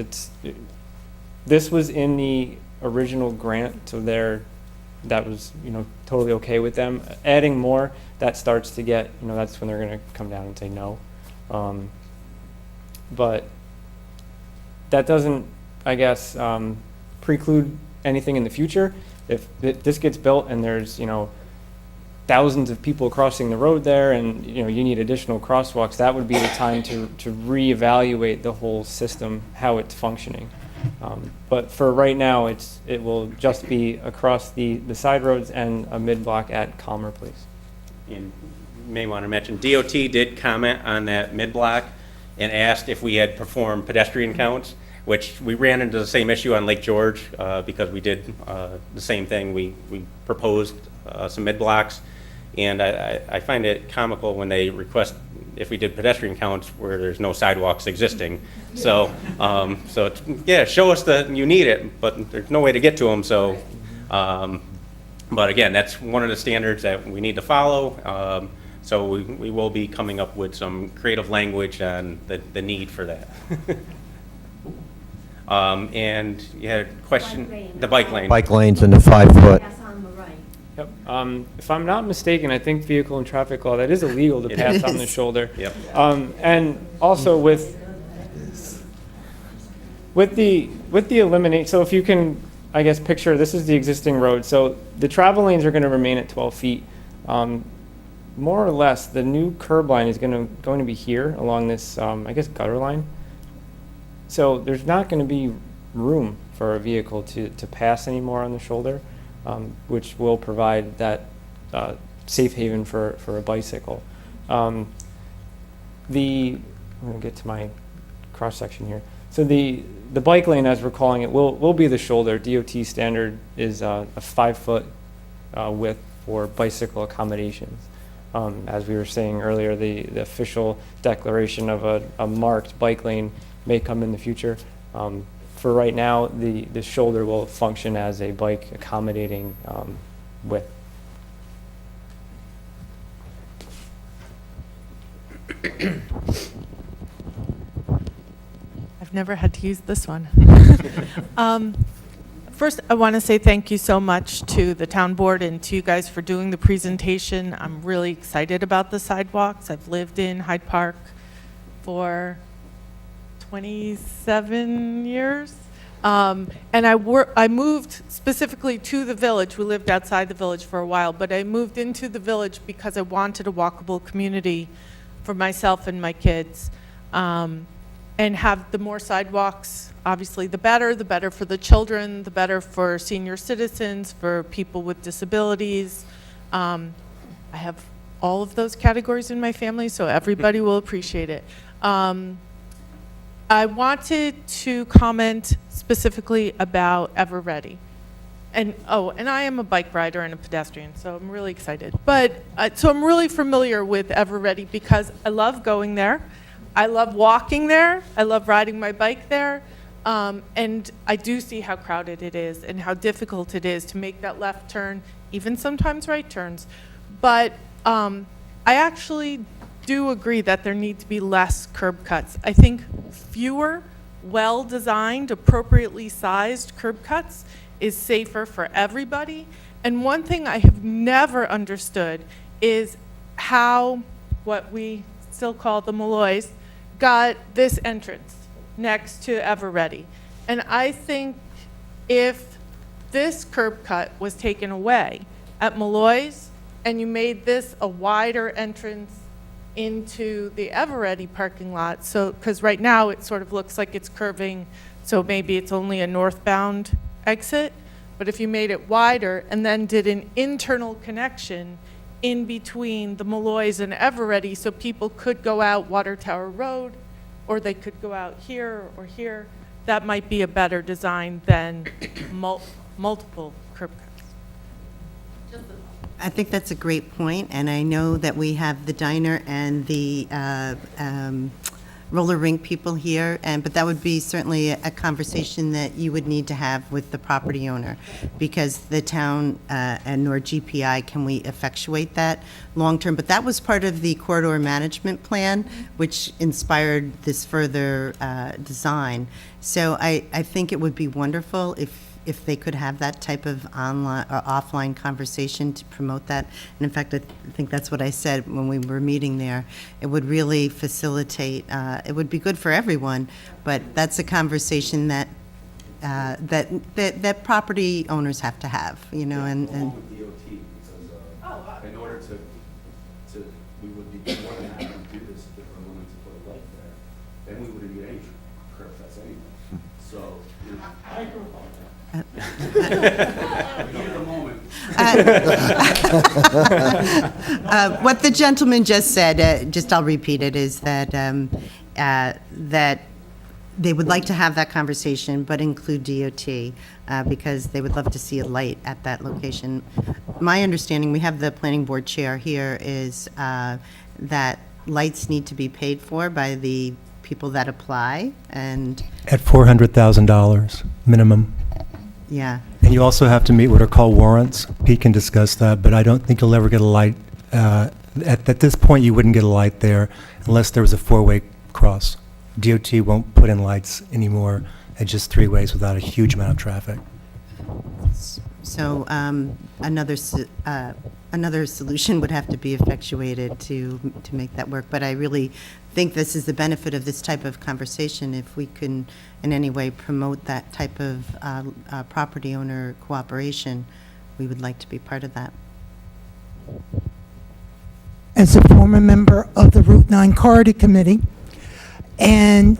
this was in the original grant, so that was, you know, totally okay with them. Adding more, that starts to get, you know, that's when they're going to come down and say no. But that doesn't, I guess, preclude anything in the future. If this gets built and there's, you know, thousands of people crossing the road there and, you know, you need additional crosswalks, that would be the time to reevaluate the whole system, how it's functioning. But for right now, it will just be across the side roads and a mid-block at Calmer Place. And you may want to mention, DOT did comment on that mid-block and asked if we had performed pedestrian counts, which we ran into the same issue on Lake George because we did the same thing. We proposed some mid-blocks, and I find it comical when they request if we did pedestrian counts where there's no sidewalks existing. So, it's, yeah, show us that you need it, but there's no way to get to them. So, but again, that's one of the standards that we need to follow. So we will be coming up with some creative language on the need for that. And you had a question, the bike lane. Bike lanes and the 5-foot. Yep. If I'm not mistaken, I think vehicle and traffic law, that is illegal to pass on the shoulder. Yep. And also with the eliminate, so if you can, I guess, picture, this is the existing road. So the travel lanes are going to remain at 12 feet. More or less, the new curb line is going to be here along this, I guess, gutter line. So there's not going to be room for a vehicle to pass anymore on the shoulder, which will provide that safe haven for a bicycle. I'm going to get to my cross section here. So the bike lane, as we're calling it, will be the shoulder. DOT standard is a 5-foot width for bicycle accommodations. As we were saying earlier, the official declaration of a marked bike lane may come in the future. For right now, the shoulder will function as a bike accommodating width. I've never had to use this one. First, I want to say thank you so much to the town board and to you guys for doing the presentation. I'm really excited about the sidewalks. I've lived in Hyde Park for 27 years. And I moved specifically to the village. We lived outside the village for a while, but I moved into the village because I wanted a walkable community for myself and my kids. And have the more sidewalks, obviously the better for the children, the better for senior citizens, for people with disabilities. I have all of those categories in my family, so everybody will appreciate it. I wanted to comment specifically about Ever Ready. And I am a bike rider and a pedestrian, so I'm really excited. But, so I'm really familiar with Ever Ready because I love going there. I love walking there. I love riding my bike there. And I do see how crowded it is and how difficult it is to make that left turn, even sometimes right turns. But I actually do agree that there need to be less curb cuts. I think fewer, well-designed, appropriately sized curb cuts is safer for everybody. And one thing I have never understood is how what we still call the Malloys got this entrance next to Ever Ready. And I think if this curb cut was taken away at Malloy's and you made this a wider entrance into the Ever Ready parking lot, so, because right now it sort of looks like it's curving, so maybe it's only a northbound exit, but if you made it wider and then did an internal connection in between the Malloys and Ever Ready, so people could go out Water Tower Road, or they could go out here or here, that might be a better design than multiple curb cuts. I think that's a great point, and I know that we have the diner and the roller rink people here, but that would be certainly a conversation that you would need to have with the property owner, because the town and nor GPI, can we effectuate that long-term? But that was part of the corridor management plan, which inspired this further design. So I think it would be wonderful if they could have that type of online or offline conversation to promote that. And in fact, I think that's what I said when we were meeting there. It would really facilitate, it would be good for everyone, but that's a conversation that that property owners have to have, you know, and DOT, because in order to, we would be more than happy to do this if we're willing to put a light there. Then we wouldn't need any curb cuts anyway. So, you know. I agree with all that. What the gentleman just said, just I'll repeat it, is that that they would like to have that conversation, but include DOT, because they would love to see a light at that location. My understanding, we have the planning board chair here, is that lights need to be paid for by the people that apply, and At $400,000 minimum. yeah. And you also have to meet what are called warrants. Pete can discuss that, but I don't think you'll ever get a light. At this point, you wouldn't get a light there unless there was a four-way cross. DOT won't put in lights anymore at just three ways without a huge amount of traffic. So another solution would have to be effectuated to make that work. But I really think this is the benefit of this type of conversation. If we can in any way promote that type of property owner cooperation, we would like to be part of that. As a former member of the Route 9 Corridor Committee, and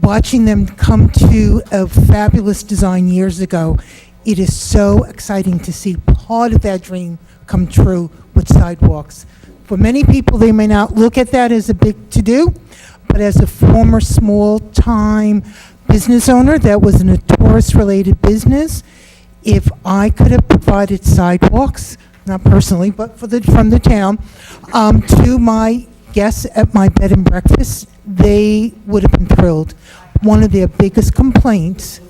watching them come to a fabulous design years ago, it is so exciting to see part of that dream come true with sidewalks. For many people, they may not look at that as a big to-do, but as a former small-time business owner that was in a tourist-related business, if I could have provided sidewalks, not personally, but from the town, to my guests at my bed and breakfast, they would have been thrilled. One of their biggest complaints,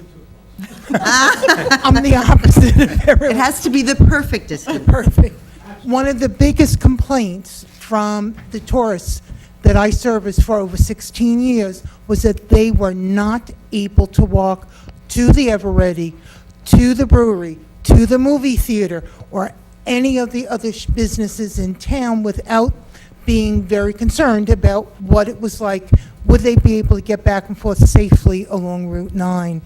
I'm the opposite of everyone. It has to be the perfectest. Perfect. One of the biggest complaints from the tourists that I serviced for over 16 years was that they were not able to walk to the Ever Ready, to the brewery, to the movie theater, or any of the other businesses in town without being very concerned about what it was like. Would they be able to get back and forth safely along Route 9?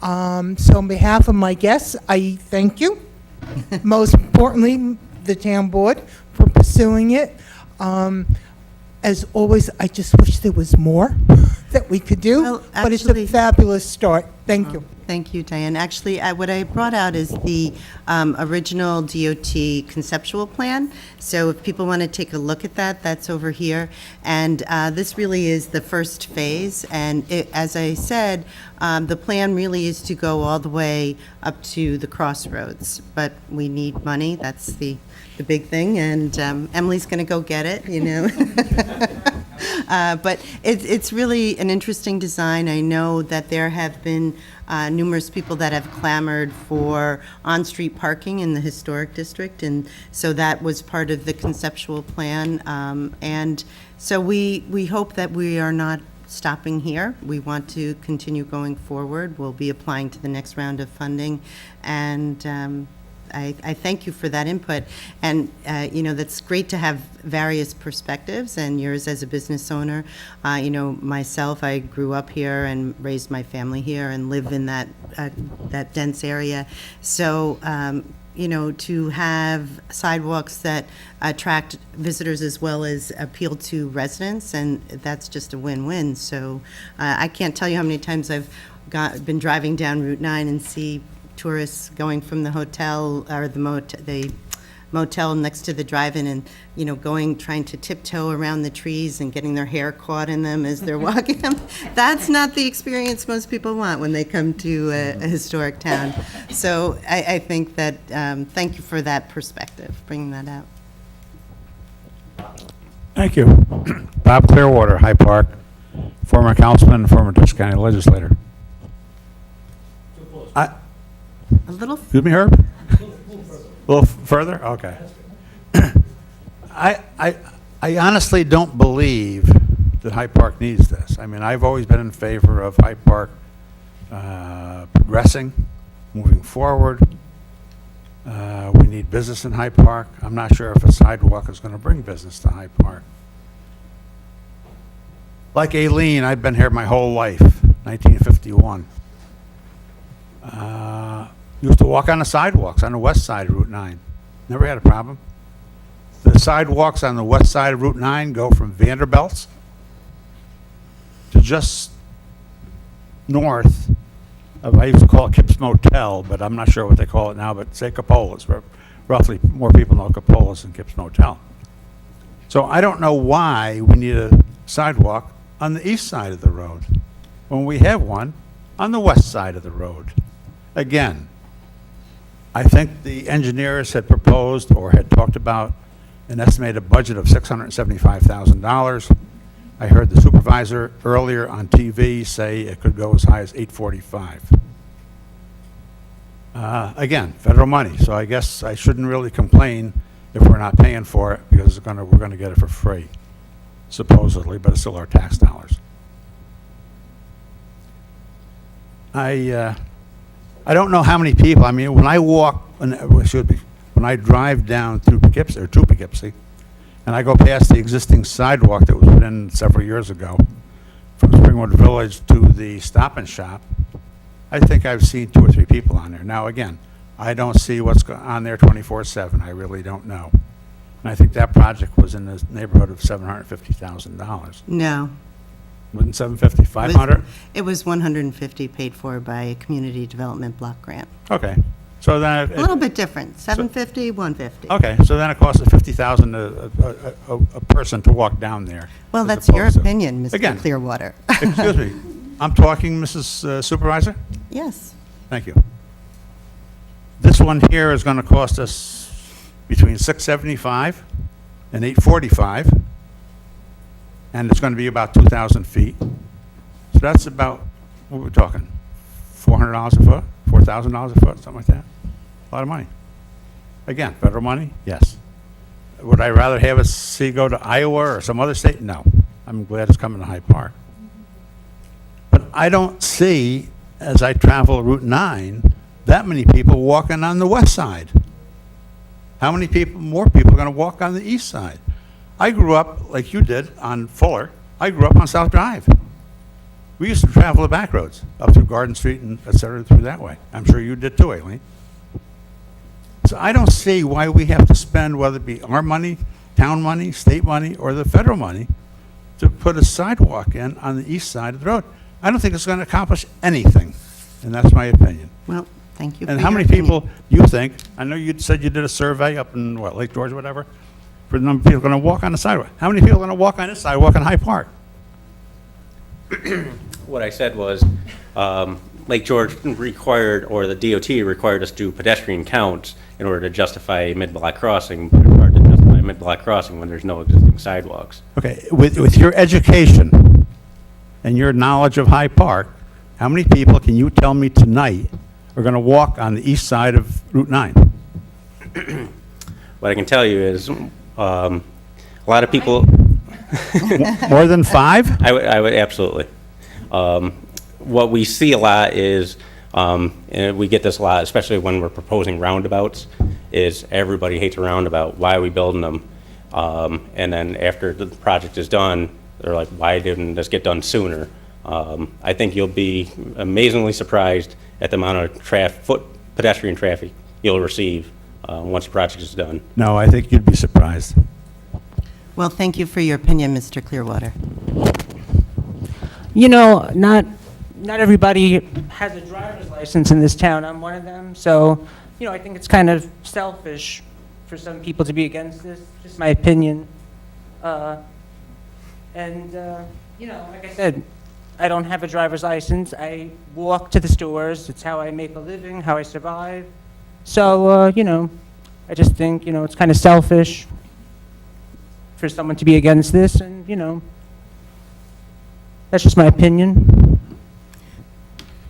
So on behalf of my guests, I thank you. Most importantly, the town board for pursuing it. As always, I just wish there was more that we could do, Well, but it's actually- a fabulous start. Thank you. Thank you, Diane. Actually, what I brought out is the original DOT conceptual plan. So if people want to take a look at that, that's over here. And this really is the first phase. And as I said, the plan really is to go all the way up to the crossroads. But we need money. That's the big thing. And Emily's going to go get it, you know. But it's really an interesting design. I know that there have been numerous people that have clamored for on-street parking in the historic district, and so that was part of the conceptual plan. And so we hope that we are not stopping here. We want to continue going forward. We'll be applying to the next round of funding, and I thank you for that input. And, you know, that's great to have various perspectives, and yours as a business owner. You know, myself, I grew up here and raised my family here and live in that dense area. So, you know, to have sidewalks that attract visitors as well as appeal to residents, and that's just a win-win. So I can't tell you how many times I've been driving down Route 9 and see tourists going from the hotel or the motel next to the drive-in and, you know, trying to tiptoe around the trees and getting their hair caught in them as they're walking them. That's not the experience most people want when they come to a historic town. So I think that, thank you for that perspective, bringing that out. Thank you. Bob Clearwater, Hyde Park, former councilman, former Dutchess County legislator. A little. Excuse me, Herb? A little further? Okay. I honestly don't believe that Hyde Park needs this. I mean, I've always been in favor of Hyde Park progressing, moving forward. We need business in Hyde Park. I'm not sure if a sidewalk is going to bring business to Hyde Park. Like Aileen, I've been here my whole life, 1951. Used to walk on the sidewalks on the west side of Route 9. Never had a problem. The sidewalks on the west side of Route 9 go from Vanderbilt's to just north of, I used to call it Kip's Motel, but I'm not sure what they call it now, but say Capola's. Roughly, more people know Capola's than Kip's Motel. So I don't know why we need a sidewalk on the east side of the road when we have one on the west side of the road. Again, I think the engineers had proposed or had talked about an estimated budget of $675,000. I heard the supervisor earlier on TV say it could go as high as $845,000. Again, federal money, so I guess I shouldn't really complain if we're not paying for it because we're going to get it for free, supposedly, but it's still our tax dollars. I don't know how many people, I mean, when I drive down through Poughkeepsie, or to Poughkeepsie, and I go past the existing sidewalk that was put in several years ago from Springwood Village to the Stop and Shop, I think I've seen 2 or 3 people on there. Now, again, I don't see what's on there 24/7. I really don't know. And I think that project was in the neighborhood of $750,000. No. Wasn't 750, 500? It was 150 paid for by a community development block grant. Okay. So then A little bit different, 750, 150. Okay, so then it costs $50,000 a person to walk down there. Well, as that's your opposed to- opinion, Mr. Again, Clearwater. Excuse me. I'm talking, Mrs. Supervisor? Yes. Thank you. This one here is going to cost us between $675 and $845, and it's going to be about 2,000 feet. So that's about, what we're talking, $400 a foot, $4,000 a foot, something like that. A lot of money. Again, federal money, yes. Would I rather have it go to Iowa or some other state? No. I'm glad it's coming to Hyde Park. But I don't see, as I travel Route 9, that many people walking on the west side. How many more people are going to walk on the east side? I grew up, like you did, on Fuller. I grew up on South Drive. We used to travel the back roads, up through Garden Street and et cetera, through that way. I'm sure you did too, Aileen. So I don't see why we have to spend, whether it be our money, town money, state money, or the federal money, to put a sidewalk in on the east side of the road. I don't think it's going to accomplish anything, and that's my opinion. Well, thank you for And how your many opinion. people you think, I know you said you did a survey up in, what, Lake George or whatever, for the number of people going to walk on the sidewalk. How many people are going to walk on this sidewalk in Hyde Park? What I said was, Lake George required, or the DOT required us to do pedestrian counts in order to justify a mid-block crossing, but it's hard to justify a mid-block crossing when there's no existing sidewalks. Okay, with your education and your knowledge of Hyde Park, how many people can you tell me tonight are going to walk on the east side of Route 9? What I can tell you is, a lot of people. More than 5? I would absolutely. What we see a lot is, and we get this a lot, especially when we're proposing roundabouts, is everybody hates a roundabout. Why are we building them? And then after the project is done, they're like, why didn't this get done sooner? I think you'll be amazingly surprised at the amount of pedestrian traffic you'll receive once the project is done. No, I think you'd be surprised. Well, thank you for your opinion, Mr. Clearwater. You know, not everybody has a driver's license in this town. I'm one of them. So, you know, I think it's kind of selfish for some people to be against this. Just my opinion. You know, like I said, I don't have a driver's license. I walk to the stores. It's how I make a living, how I survive. So, you know, I just think, you know, it's kind of selfish for someone to be against this, and, you know, that's just my opinion.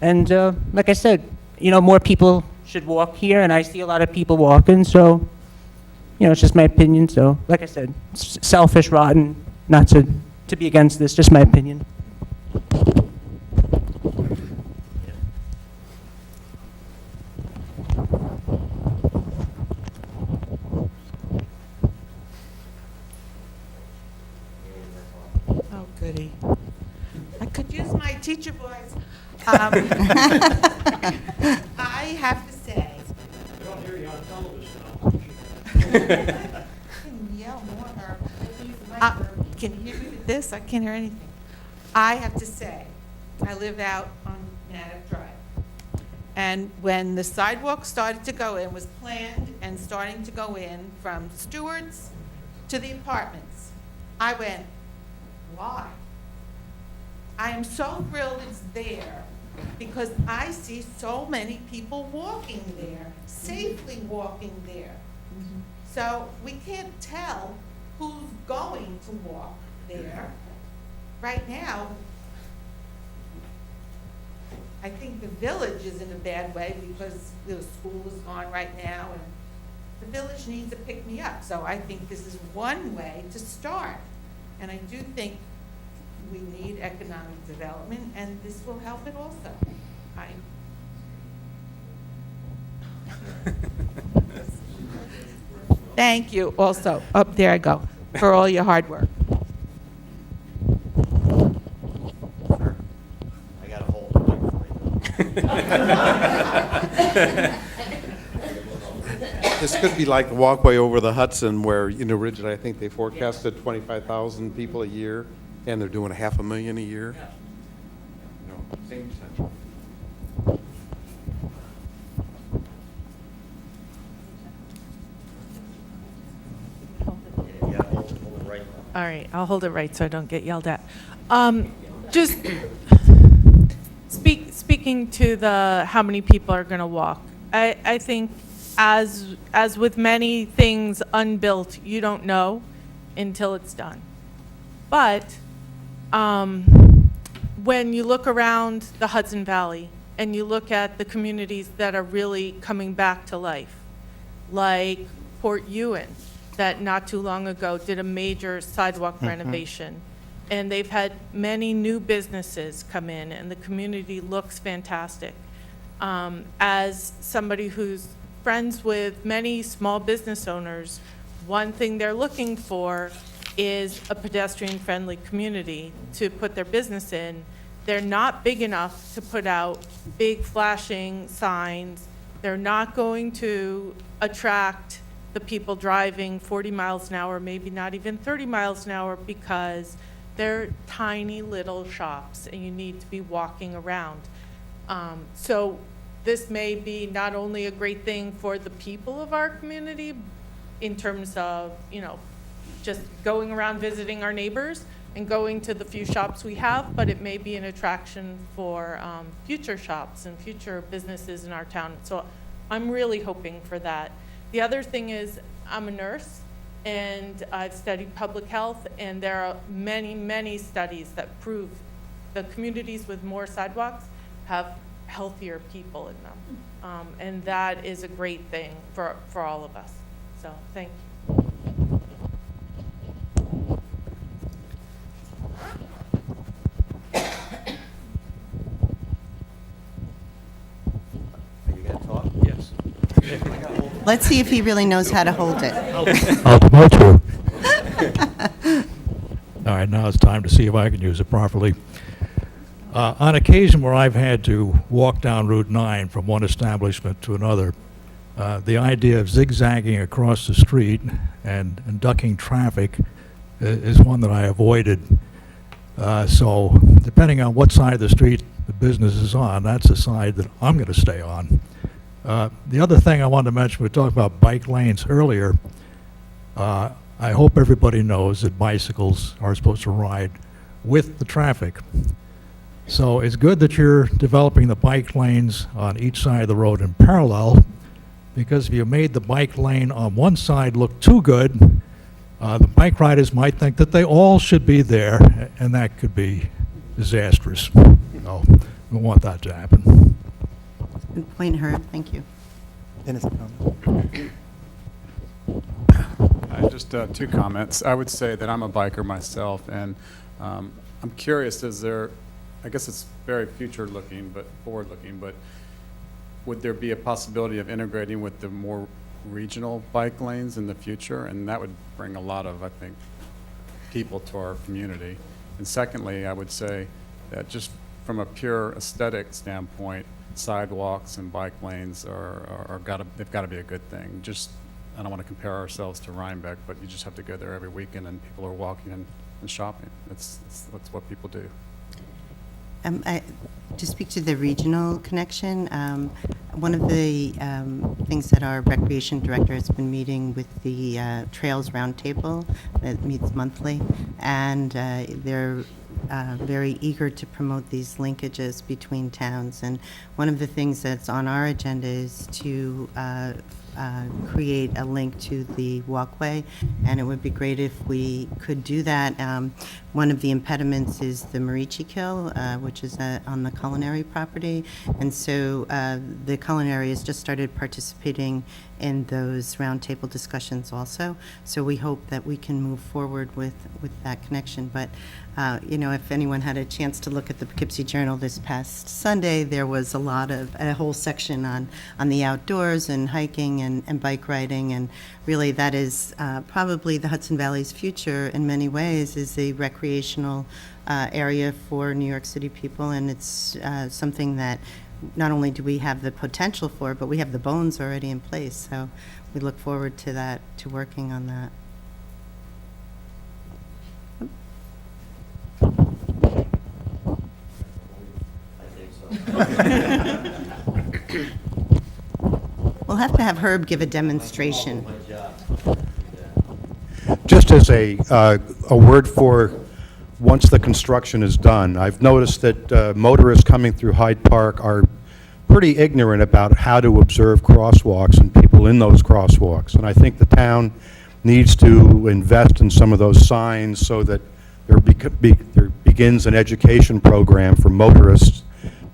And like I said, you know, more people should walk here, and I see a lot of people walking, so, you know, it's just my opinion. So, like I said, it's selfish, rotten, not to be against this, just my opinion. Oh, goody. I could use my teacher voice. I have to say. I don't hear you on television now. Can yell more. Can you hear me with this? I can't hear anything. I have to say, I live out on Natick Drive. And when the sidewalk started to go in, was planned and starting to go in from Stewart's to the apartments, I went, why? I am so thrilled it's there because I see so many people walking there, safely walking there. So we can't tell who's going to walk there. Right now, I think the village is in a bad way because the school is gone right now, and the village needs to pick me up. So I think this is one way to start. And I do think we need economic development, and this will help it also. Thank you also, up there I go, for all your hard work. I got a hold of it. This could be like the walkway over the Hudson where, you know, originally I think they forecasted 25,000 people a year, and they're doing 500,000 a year. You know, same potential. All right, I'll hold it right so I don't get yelled at. Just speaking to the how many people are going to walk, I think as with many things unbuilt, you don't know until it's done. But when you look around the Hudson Valley and you look at the communities that are really coming back to life, like Port Ewan, that not too long ago did a major sidewalk renovation. And they've had many new businesses come in, and the community looks fantastic. As somebody who's friends with many small business owners, one thing they're looking for is a pedestrian-friendly community to put their business in. They're not big enough to put out big flashing signs. They're not going to attract the people driving 40 miles an hour, maybe not even 30 miles an hour, because they're tiny little shops and you need to be walking around. So this may be not only a great thing for the people of our community in terms of, you know, just going around visiting our neighbors and going to the few shops we have, but it may be an attraction for future shops and future businesses in our town. So I'm really hoping for that. The other thing is I'm a nurse and I've studied public health, and there are many, many studies that prove the communities with more sidewalks have healthier people in them. And that is a great thing for all of us. So thank you. Yes. Let's see if he really knows how to hold it. I'll promote you. All right, now it's time to see if I can use it properly. On occasion where I've had to walk down Route 9 from one establishment to another, the idea of zigzagging across the street and ducking traffic is one that I avoided. So depending on what side of the street the business is on, that's the side that I'm going to stay on. The other thing I wanted to mention, we talked about bike lanes earlier. I hope everybody knows that bicycles are supposed to ride with the traffic. So it's good that you're developing the bike lanes on each side of the road in parallel, because if you made the bike lane on one side look too good, the bike riders might think that they all should be there, and that could be disastrous. So we don't want that to happen. Good point, Herb. Thank you. Dennis, comment? Just two comments. I would say that I'm a biker myself, and I'm curious, is there, I guess it's very future-looking, but forward-looking, but would there be a possibility of integrating with the more regional bike lanes in the future? And that would bring a lot of, I think, people to our community. And secondly, I would say that just from a pure aesthetic standpoint, sidewalks and bike lanes they've got to be a good thing. Just, I don't want to compare ourselves to Rhinebeck, but you just have to go there every weekend and people are walking and shopping. That's what people do. To speak to the regional connection, one of the things that our recreation director has been meeting with the Trails Roundtable that meets monthly, and they're very eager to promote these linkages between towns. And one of the things that's on our agenda is to create a link to the walkway, and it would be great if we could do that. One of the impediments is the Marici Kill, which is on the culinary property, and so the culinary has just started participating in those roundtable discussions also. So we hope that we can move forward with that connection. But you know, if anyone had a chance to look at the Poughkeepsie Journal this past Sunday, there was a whole section on the outdoors and hiking and bike riding, and really that is probably the Hudson Valley's future in many ways, is a recreational area for New York City people, and it's something that not only do we have the potential for, but we have the bones already in place. So we look forward to that, to working on that. We'll have to have Herb give a demonstration. Just as a word for once the construction is done, I've noticed that motorists coming through Hyde Park are pretty ignorant about how to observe crosswalks and people in those crosswalks. And I think the town needs to invest in some of those signs so that there begins an education program for motorists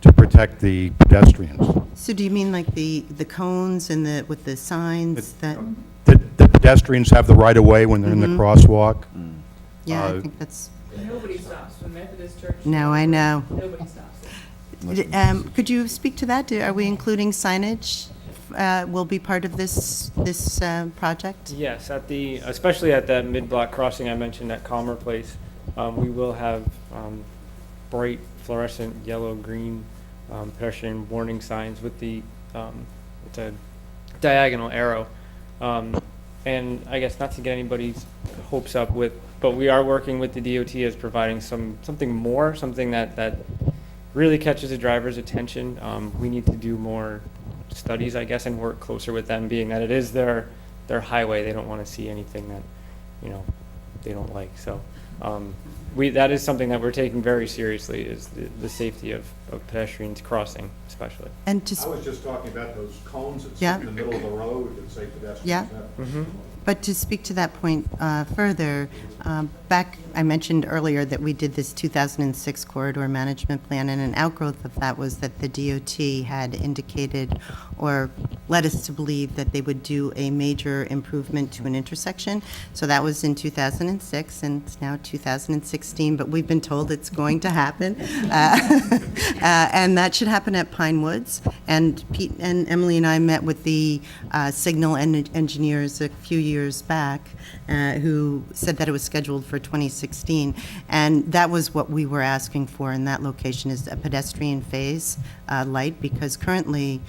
to protect the pedestrians. So do you mean like the cones and with the signs that? The pedestrians have the right of way when they're in the crosswalk. Yeah, I think that's. Nobody stops. When Methodist Church. No, I know. Nobody stops. Could you speak to that? Are we including signage will be part of this project? Yes, especially at that mid-block crossing I mentioned at Calmer Place, we will have bright fluorescent yellow-green pedestrian warning signs with it's a diagonal arrow. And I guess not to get anybody's hopes up but we are working with the DOT as providing something that really catches the driver's attention. We need to do more studies, I guess, and work closer with them, being that it is their highway. They don't want to see anything that, they don't like. So that is something that we're taking very seriously, is the safety of pedestrians crossing, especially. And I was just talking about those cones that sit Yeah. in the middle of the road that say pedestrians. Yeah. have. But to speak to that point further, I mentioned earlier that we did this 2006 corridor management plan, and an outgrowth of that was that the DOT had indicated or led us to believe that they would do a major improvement to an intersection. So that was in 2006, and it's now 2016, but we've been told it's going to happen. And that should happen at Pine Woods. And Pete and Emily and I met with the signal engineers a few years back, who said that it was scheduled for 2016, and that was what we were asking for in that location, is a pedestrian phase light, because currently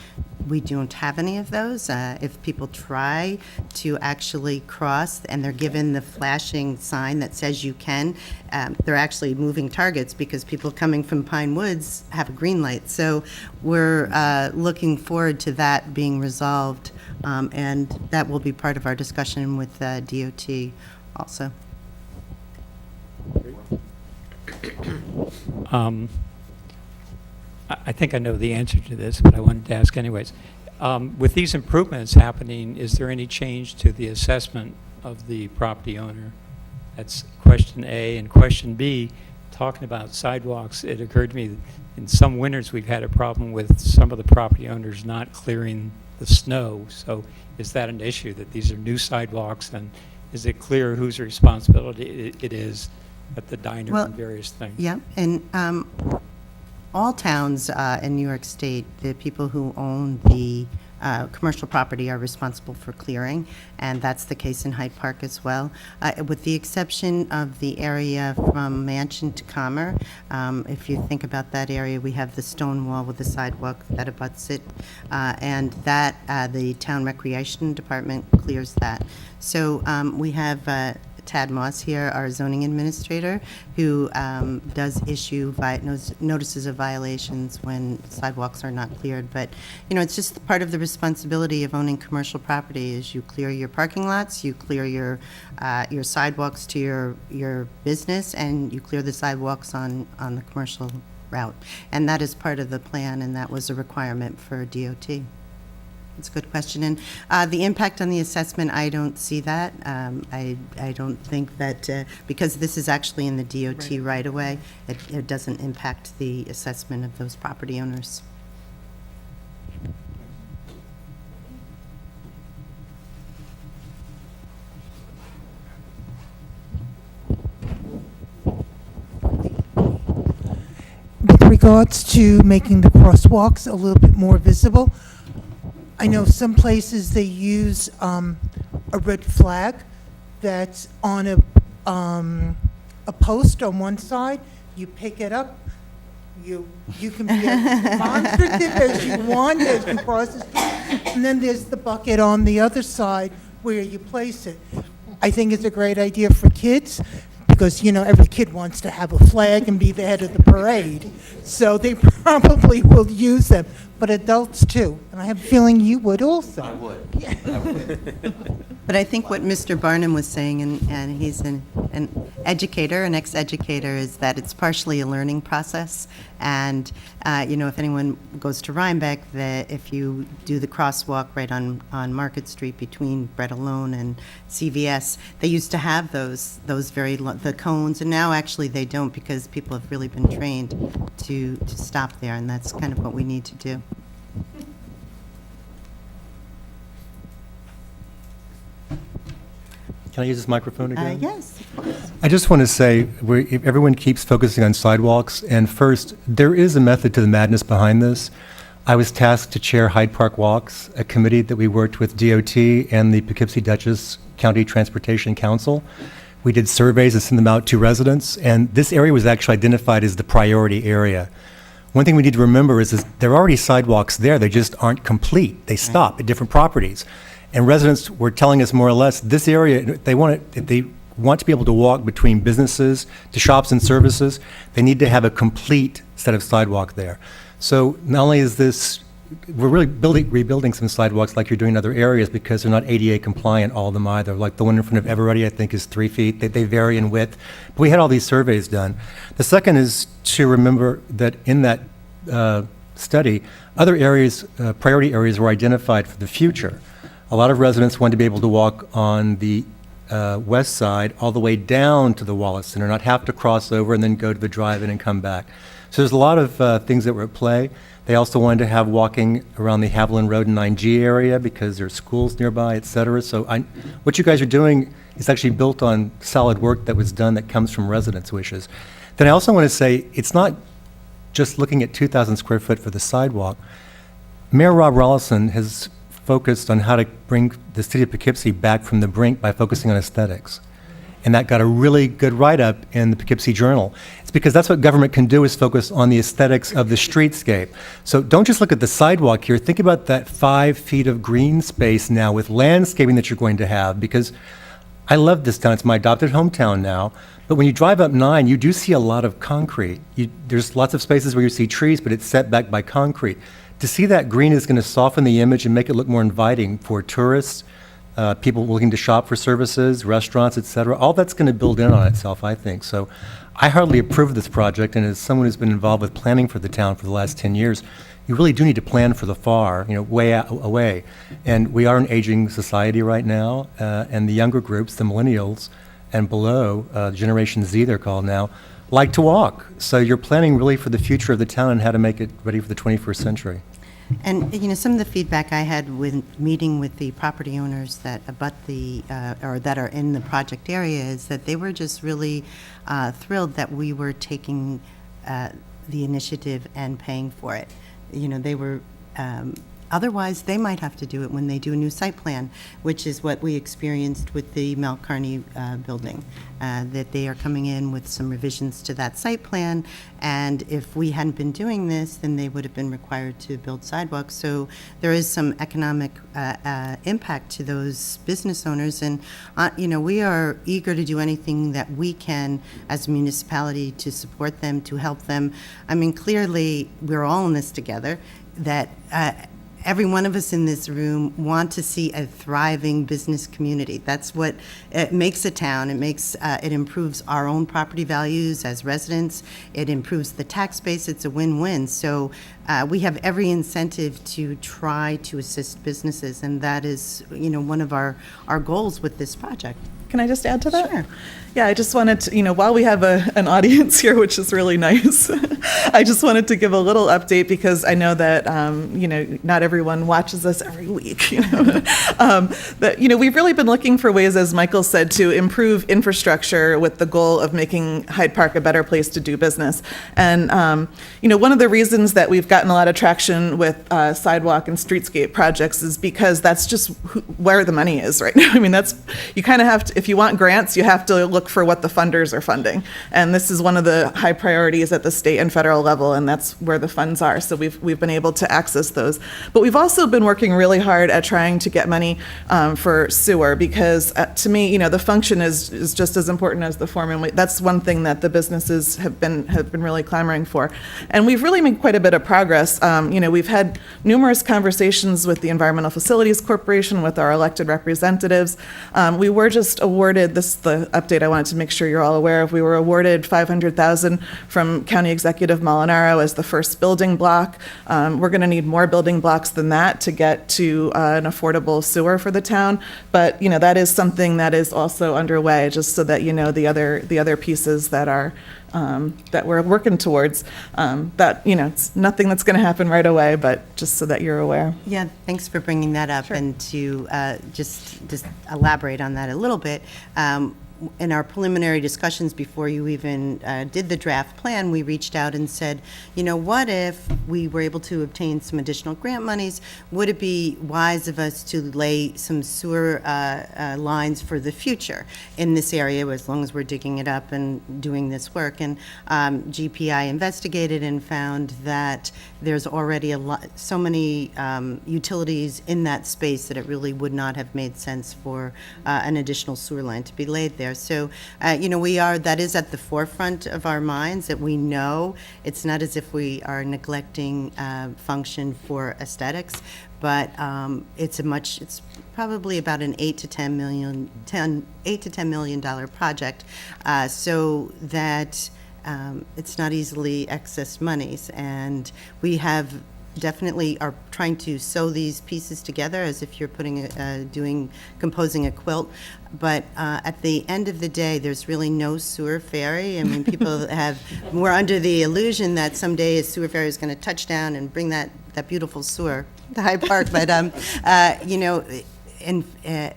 we don't have any of those. If people try to actually cross and they're given the flashing sign that says you can, they're actually moving targets, because people coming from Pine Woods have a green light. So we're looking forward to that being resolved, and that will be part of our discussion with DOT also. I think I know the answer to this, but I wanted to ask anyways. With these improvements happening, is there any change to the assessment of the property owner? That's question A. And question B, talking about sidewalks, it occurred to me that in some winters we've had a problem with some of the property owners not clearing the snow. So is that an issue, that these are new sidewalks, and is it clear whose responsibility it is at the diner and various things? Yeah, and all towns in New York State, the people who own the commercial property are responsible for clearing, and that's the case in Hyde Park as well, with the exception of the area from Mansion to Commer. If you think about that area, we have the stone wall with the sidewalk that abuts it, and that the town recreation department clears that. So we have Tad Moss here, our zoning administrator, who does issue notices of violations when sidewalks are not cleared. But, it's just part of the responsibility of owning commercial property, is you clear your parking lots, you clear your sidewalks to your business, and you clear the sidewalks on the commercial route. And that is part of the plan, and that was a requirement for DOT. It's a good question. And the impact on the assessment, I don't see that. I don't think that, because this is actually in the DOT right away, it doesn't impact the assessment of those property owners. With regards to making the crosswalks a little bit more visible, I know some places they use a red flag that's on a post on one side. You pick it up. You can be as demonstrative as you want as you cross the street. And then there's the bucket on the other side where you place it. I think it's a great idea for kids, because, every kid wants to have a flag and be the head of the parade. So they probably will use them, but adults too. And I have a feeling you would also. I would. But I think what Mr. Barnum was saying, and he's an educator, an ex-educator, is that it's partially a learning process. And, if anyone goes to Rhinebeck, that if you do the crosswalk right on Market Street between Bread Alone and CVS, they used to have those the cones, and now actually they don't, because people have really been trained to stop there, and that's kind of what we need to do. Can I use this microphone again? Yes, of course. I just want to say, if everyone keeps focusing on sidewalks, and first, there is a method to the madness behind this. I was tasked to chair Hyde Park Walks, a committee that we worked with DOT and the Poughkeepsie Dutchess County Transportation Council. We did surveys and sent them out to residents, and this area was actually identified as the priority area. One thing we need to remember is there are already sidewalks there, they just aren't complete. They stop at different properties. And residents were telling us more or less, this area, if they want to be able to walk between businesses to shops and services, they need to have a complete set of sidewalk there. So not only is this, we're really rebuilding some sidewalks like you're doing in other areas because they're not ADA compliant, all of them either. Like the one in front of Eveready, I think, is 3 feet. They vary in width. But we had all these surveys done. The second is to remember that in that study, other areas, priority areas were identified for the future. A lot of residents want to be able to walk on the west side all the way down to the Wallace Center, not have to cross over and then go to the drive-in and come back. So there's a lot of things that were at play. They also wanted to have walking around the Haviland Road and 9G area because there's schools nearby, et cetera. So what you guys are doing is actually built on solid work that was done that comes from residents' wishes. Then I also want to say, it's not just looking at 2,000 square foot for the sidewalk. Mayor Rob Rollison has focused on how to bring the city of Poughkeepsie back from the brink by focusing on aesthetics. And that got a really good write-up in the Poughkeepsie Journal. It's because that's what government can do, is focus on the aesthetics of the streetscape. So don't just look at the sidewalk here. Think about that 5 feet of green space now with landscaping that you're going to have, because I love this town. It's my adopted hometown now. But when you drive up 9, you do see a lot of concrete. There's lots of spaces where you see trees, but it's set back by concrete. To see that green is going to soften the image and make it look more inviting for tourists, people looking to shop for services, restaurants, et cetera. All that's going to build in on itself, I think. So I heartily approve of this project, and as someone who's been involved with planning for the town for the last 10 years, you really do need to plan for the far, way out, away. And we are an aging society right now, and the younger groups, the millennials and below, Generation Z they're called now, like to walk. So you're planning really for the future of the town and how to make it ready for the 21st century. And, some of the feedback I had with meeting with the property owners that abut or that are in the project area is that they were just really thrilled that we were taking the initiative and paying for it. They were, otherwise they might have to do it when they do a new site plan, which is what we experienced with the Mount Carney building, that they are coming in with some revisions to that site plan, and if we hadn't been doing this, then they would have been required to build sidewalks. So there is some economic impact to those business owners, and we are eager to do anything that we can as a municipality to support them, to help them. I mean, clearly, we're all in this together, that every one of us in this room want to see a thriving business community. That's what it makes a town. It improves our own property values as residents. It improves the tax base. It's a win-win. So we have every incentive to try to assist businesses, and that is, one of our goals with this project. Can I just add to that? Sure. Yeah, I just wanted to, while we have an audience here, which is really nice, I just wanted to give a little update because I know that, not everyone watches us every week, But, we've really been looking for ways, as Michael said, to improve infrastructure with the goal of making Hyde Park a better place to do business. And, one of the reasons that we've gotten a lot of traction with sidewalk and streetscape projects is because that's just where the money is right now. I mean, you kind of have to, if you want grants, you have to look for what the funders are funding. And this is one of the high priorities at the state and federal level, and that's where the funds are. So we've been able to access those. But we've also been working really hard at trying to get money for sewer, because to me, the function is just as important as the form. And that's one thing that the businesses have been really clamoring for. And we've really made quite a bit of progress. We've had numerous conversations with the Environmental Facilities Corporation, with our elected representatives. We were just awarded, this is the update I wanted to make sure you're all aware of, we were awarded $500,000 from County Executive Molinaro as the first building block. We're going to need more building blocks than that to get to an affordable sewer for the town. But, that is something that is also underway, just so that the other pieces that are that we're working towards. That, it's nothing that's going to happen right away, but just so that you're aware. Yeah, thanks for bringing that up. And to just elaborate on that a little bit. In our preliminary discussions before you even did the draft plan, we reached out and said, what if we were able to obtain some additional grant monies? Would it be wise of us to lay some sewer lines for the future in this area, as long as we're digging it up and doing this work? And GPI investigated and found that there's already so many utilities in that space that it really would not have made sense for an additional sewer line to be laid there. So, that is at the forefront of our minds, that we know it's not as if we are neglecting function for aesthetics, but it's probably about an $8 to $10 million project, so that it's not easily accessed monies. And we have definitely are trying to sew these pieces together as if you're composing a quilt. But at the end of the day, there's really no sewer ferry. I mean, people we're under the illusion that someday a sewer ferry is going to touch down and bring that beautiful sewer to Hyde Park. But,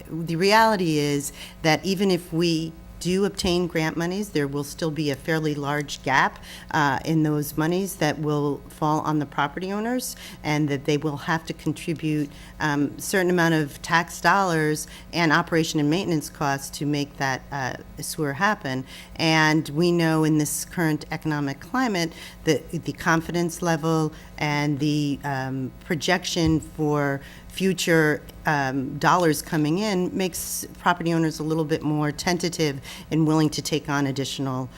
the reality is that even if we do obtain grant monies, there will still be a fairly large gap in those monies that will fall on the property owners, and that they will have to contribute a certain amount of tax dollars and operation and maintenance costs to make that sewer happen. And we know in this current economic climate that the confidence level and the projection for future dollars coming in makes property owners a little bit more tentative and willing to take on additional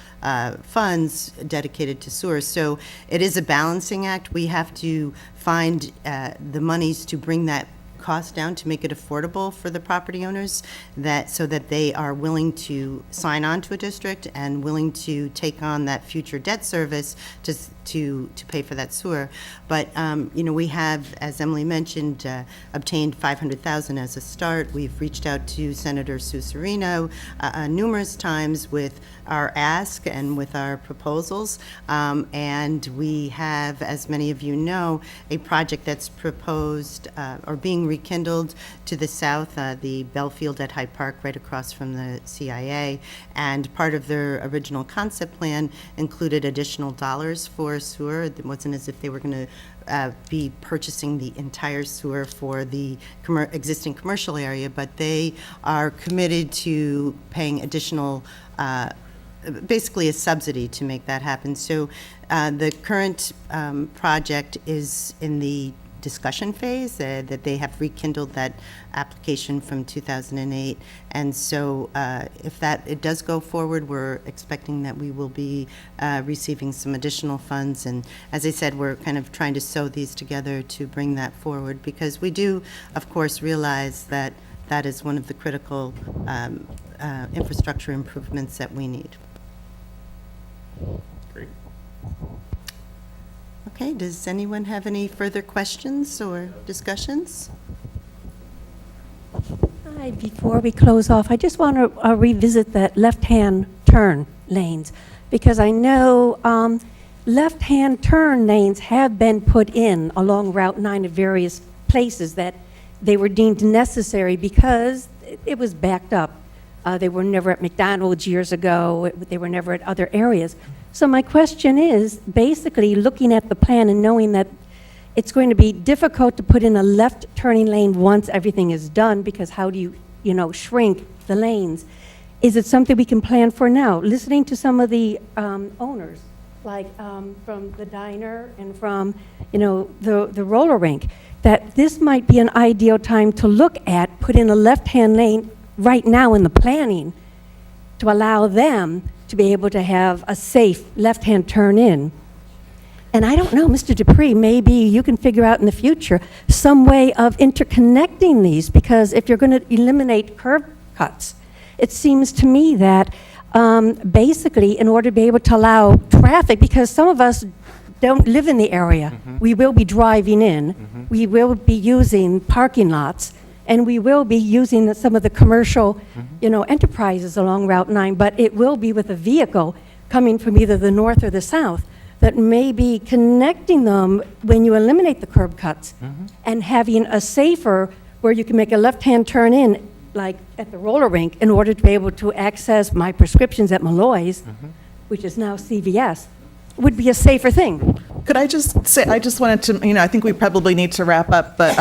funds dedicated to sewers. So it is a balancing act. We have to find the monies to bring that cost down, to make it affordable for the property owners, so that they are willing to sign on to a district and willing to take on that future debt service to pay for that sewer. But we have, as Emily mentioned, obtained $500,000 as a start. We've reached out to Senator Susurino numerous times with our ask and with our proposals, and we have, as many of you know, a project that's proposed or being rekindled to the south, the Belfield at Hyde Park, right across from the CIA. And part of their original concept plan included additional dollars for sewer. It wasn't as if they were going to be purchasing the entire sewer for the existing commercial area, but they are committed to paying additional, basically a subsidy to make that happen. So the current project is in the discussion phase, that they have rekindled that application from 2008. And so if it does go forward, we're expecting that we will be receiving some additional funds. And as I said, we're kind of trying to sew these together to bring that forward, because we do, of course, realize that that is one of the critical infrastructure improvements that we need. Great. Okay, does anyone have any further questions or discussions? Hi, before we close off, I just want to revisit that left-hand turn lanes, because I know left-hand turn lanes have been put in along Route 9 at various places that they were deemed necessary because it was backed up. They were never at McDonald's years ago. They were never at other areas. So my question is, basically looking at the plan and knowing that it's going to be difficult to put in a left turning lane once everything is done, because how do you shrink the lanes? Is it something we can plan for now? Listening to some of the owners, like from the diner and from, the roller rink, that this might be an ideal time to look at, put in a left-hand lane right now in the planning to allow them to be able to have a safe left-hand turn in. And I don't know, Mr. Dupree, maybe you can figure out in the future some way of interconnecting these, because if you're going to eliminate curb cuts, it seems to me that basically in order to be able to allow traffic, because some of us don't live in the area, we will be driving in, we will be using parking lots, and we will be using some of the commercial, enterprises along Route 9, but it will be with a vehicle coming from either the north or the south, that maybe connecting them when you eliminate the curb cuts and having a safer where you can make a left-hand turn in, like at the roller rink, in order to be able to access my prescriptions at Malloy's, which is now CVS, would be a safer thing. Could I just say, I just wanted to, I think we probably need to wrap up, but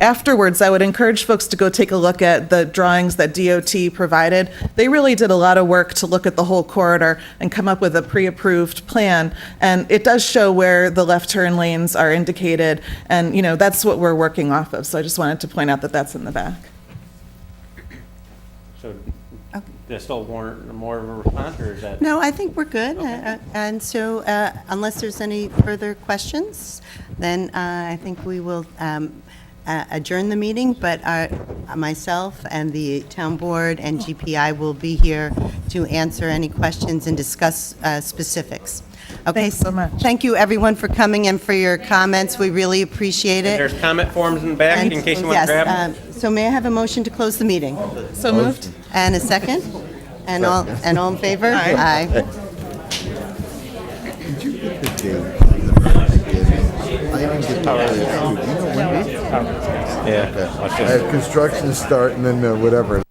afterwards, I would encourage folks to go take a look at the drawings that DOT provided. They really did a lot of work to look at the whole corridor and come up with a pre-approved plan. And it does show where the left turn lanes are indicated, and, that's what we're working off of. So I just wanted to point out that that's in the back. So, there's still more of a response, or is that? No, I think we're good. And so unless there's any further questions, then I think we will adjourn the meeting, but myself and the town board and GPI will be here to answer any questions and discuss specifics. Okay. Thanks so much. Thank you, everyone, for coming and for your comments. We really appreciate it. There's comment forms in the back in case you want to grab them. So may I have a motion to close the meeting? So moved. And a second? And all in favor? Aye. Aye. Did you get the date? I didn't get the date. Do you know when? Yeah. I had construction start and then whatever.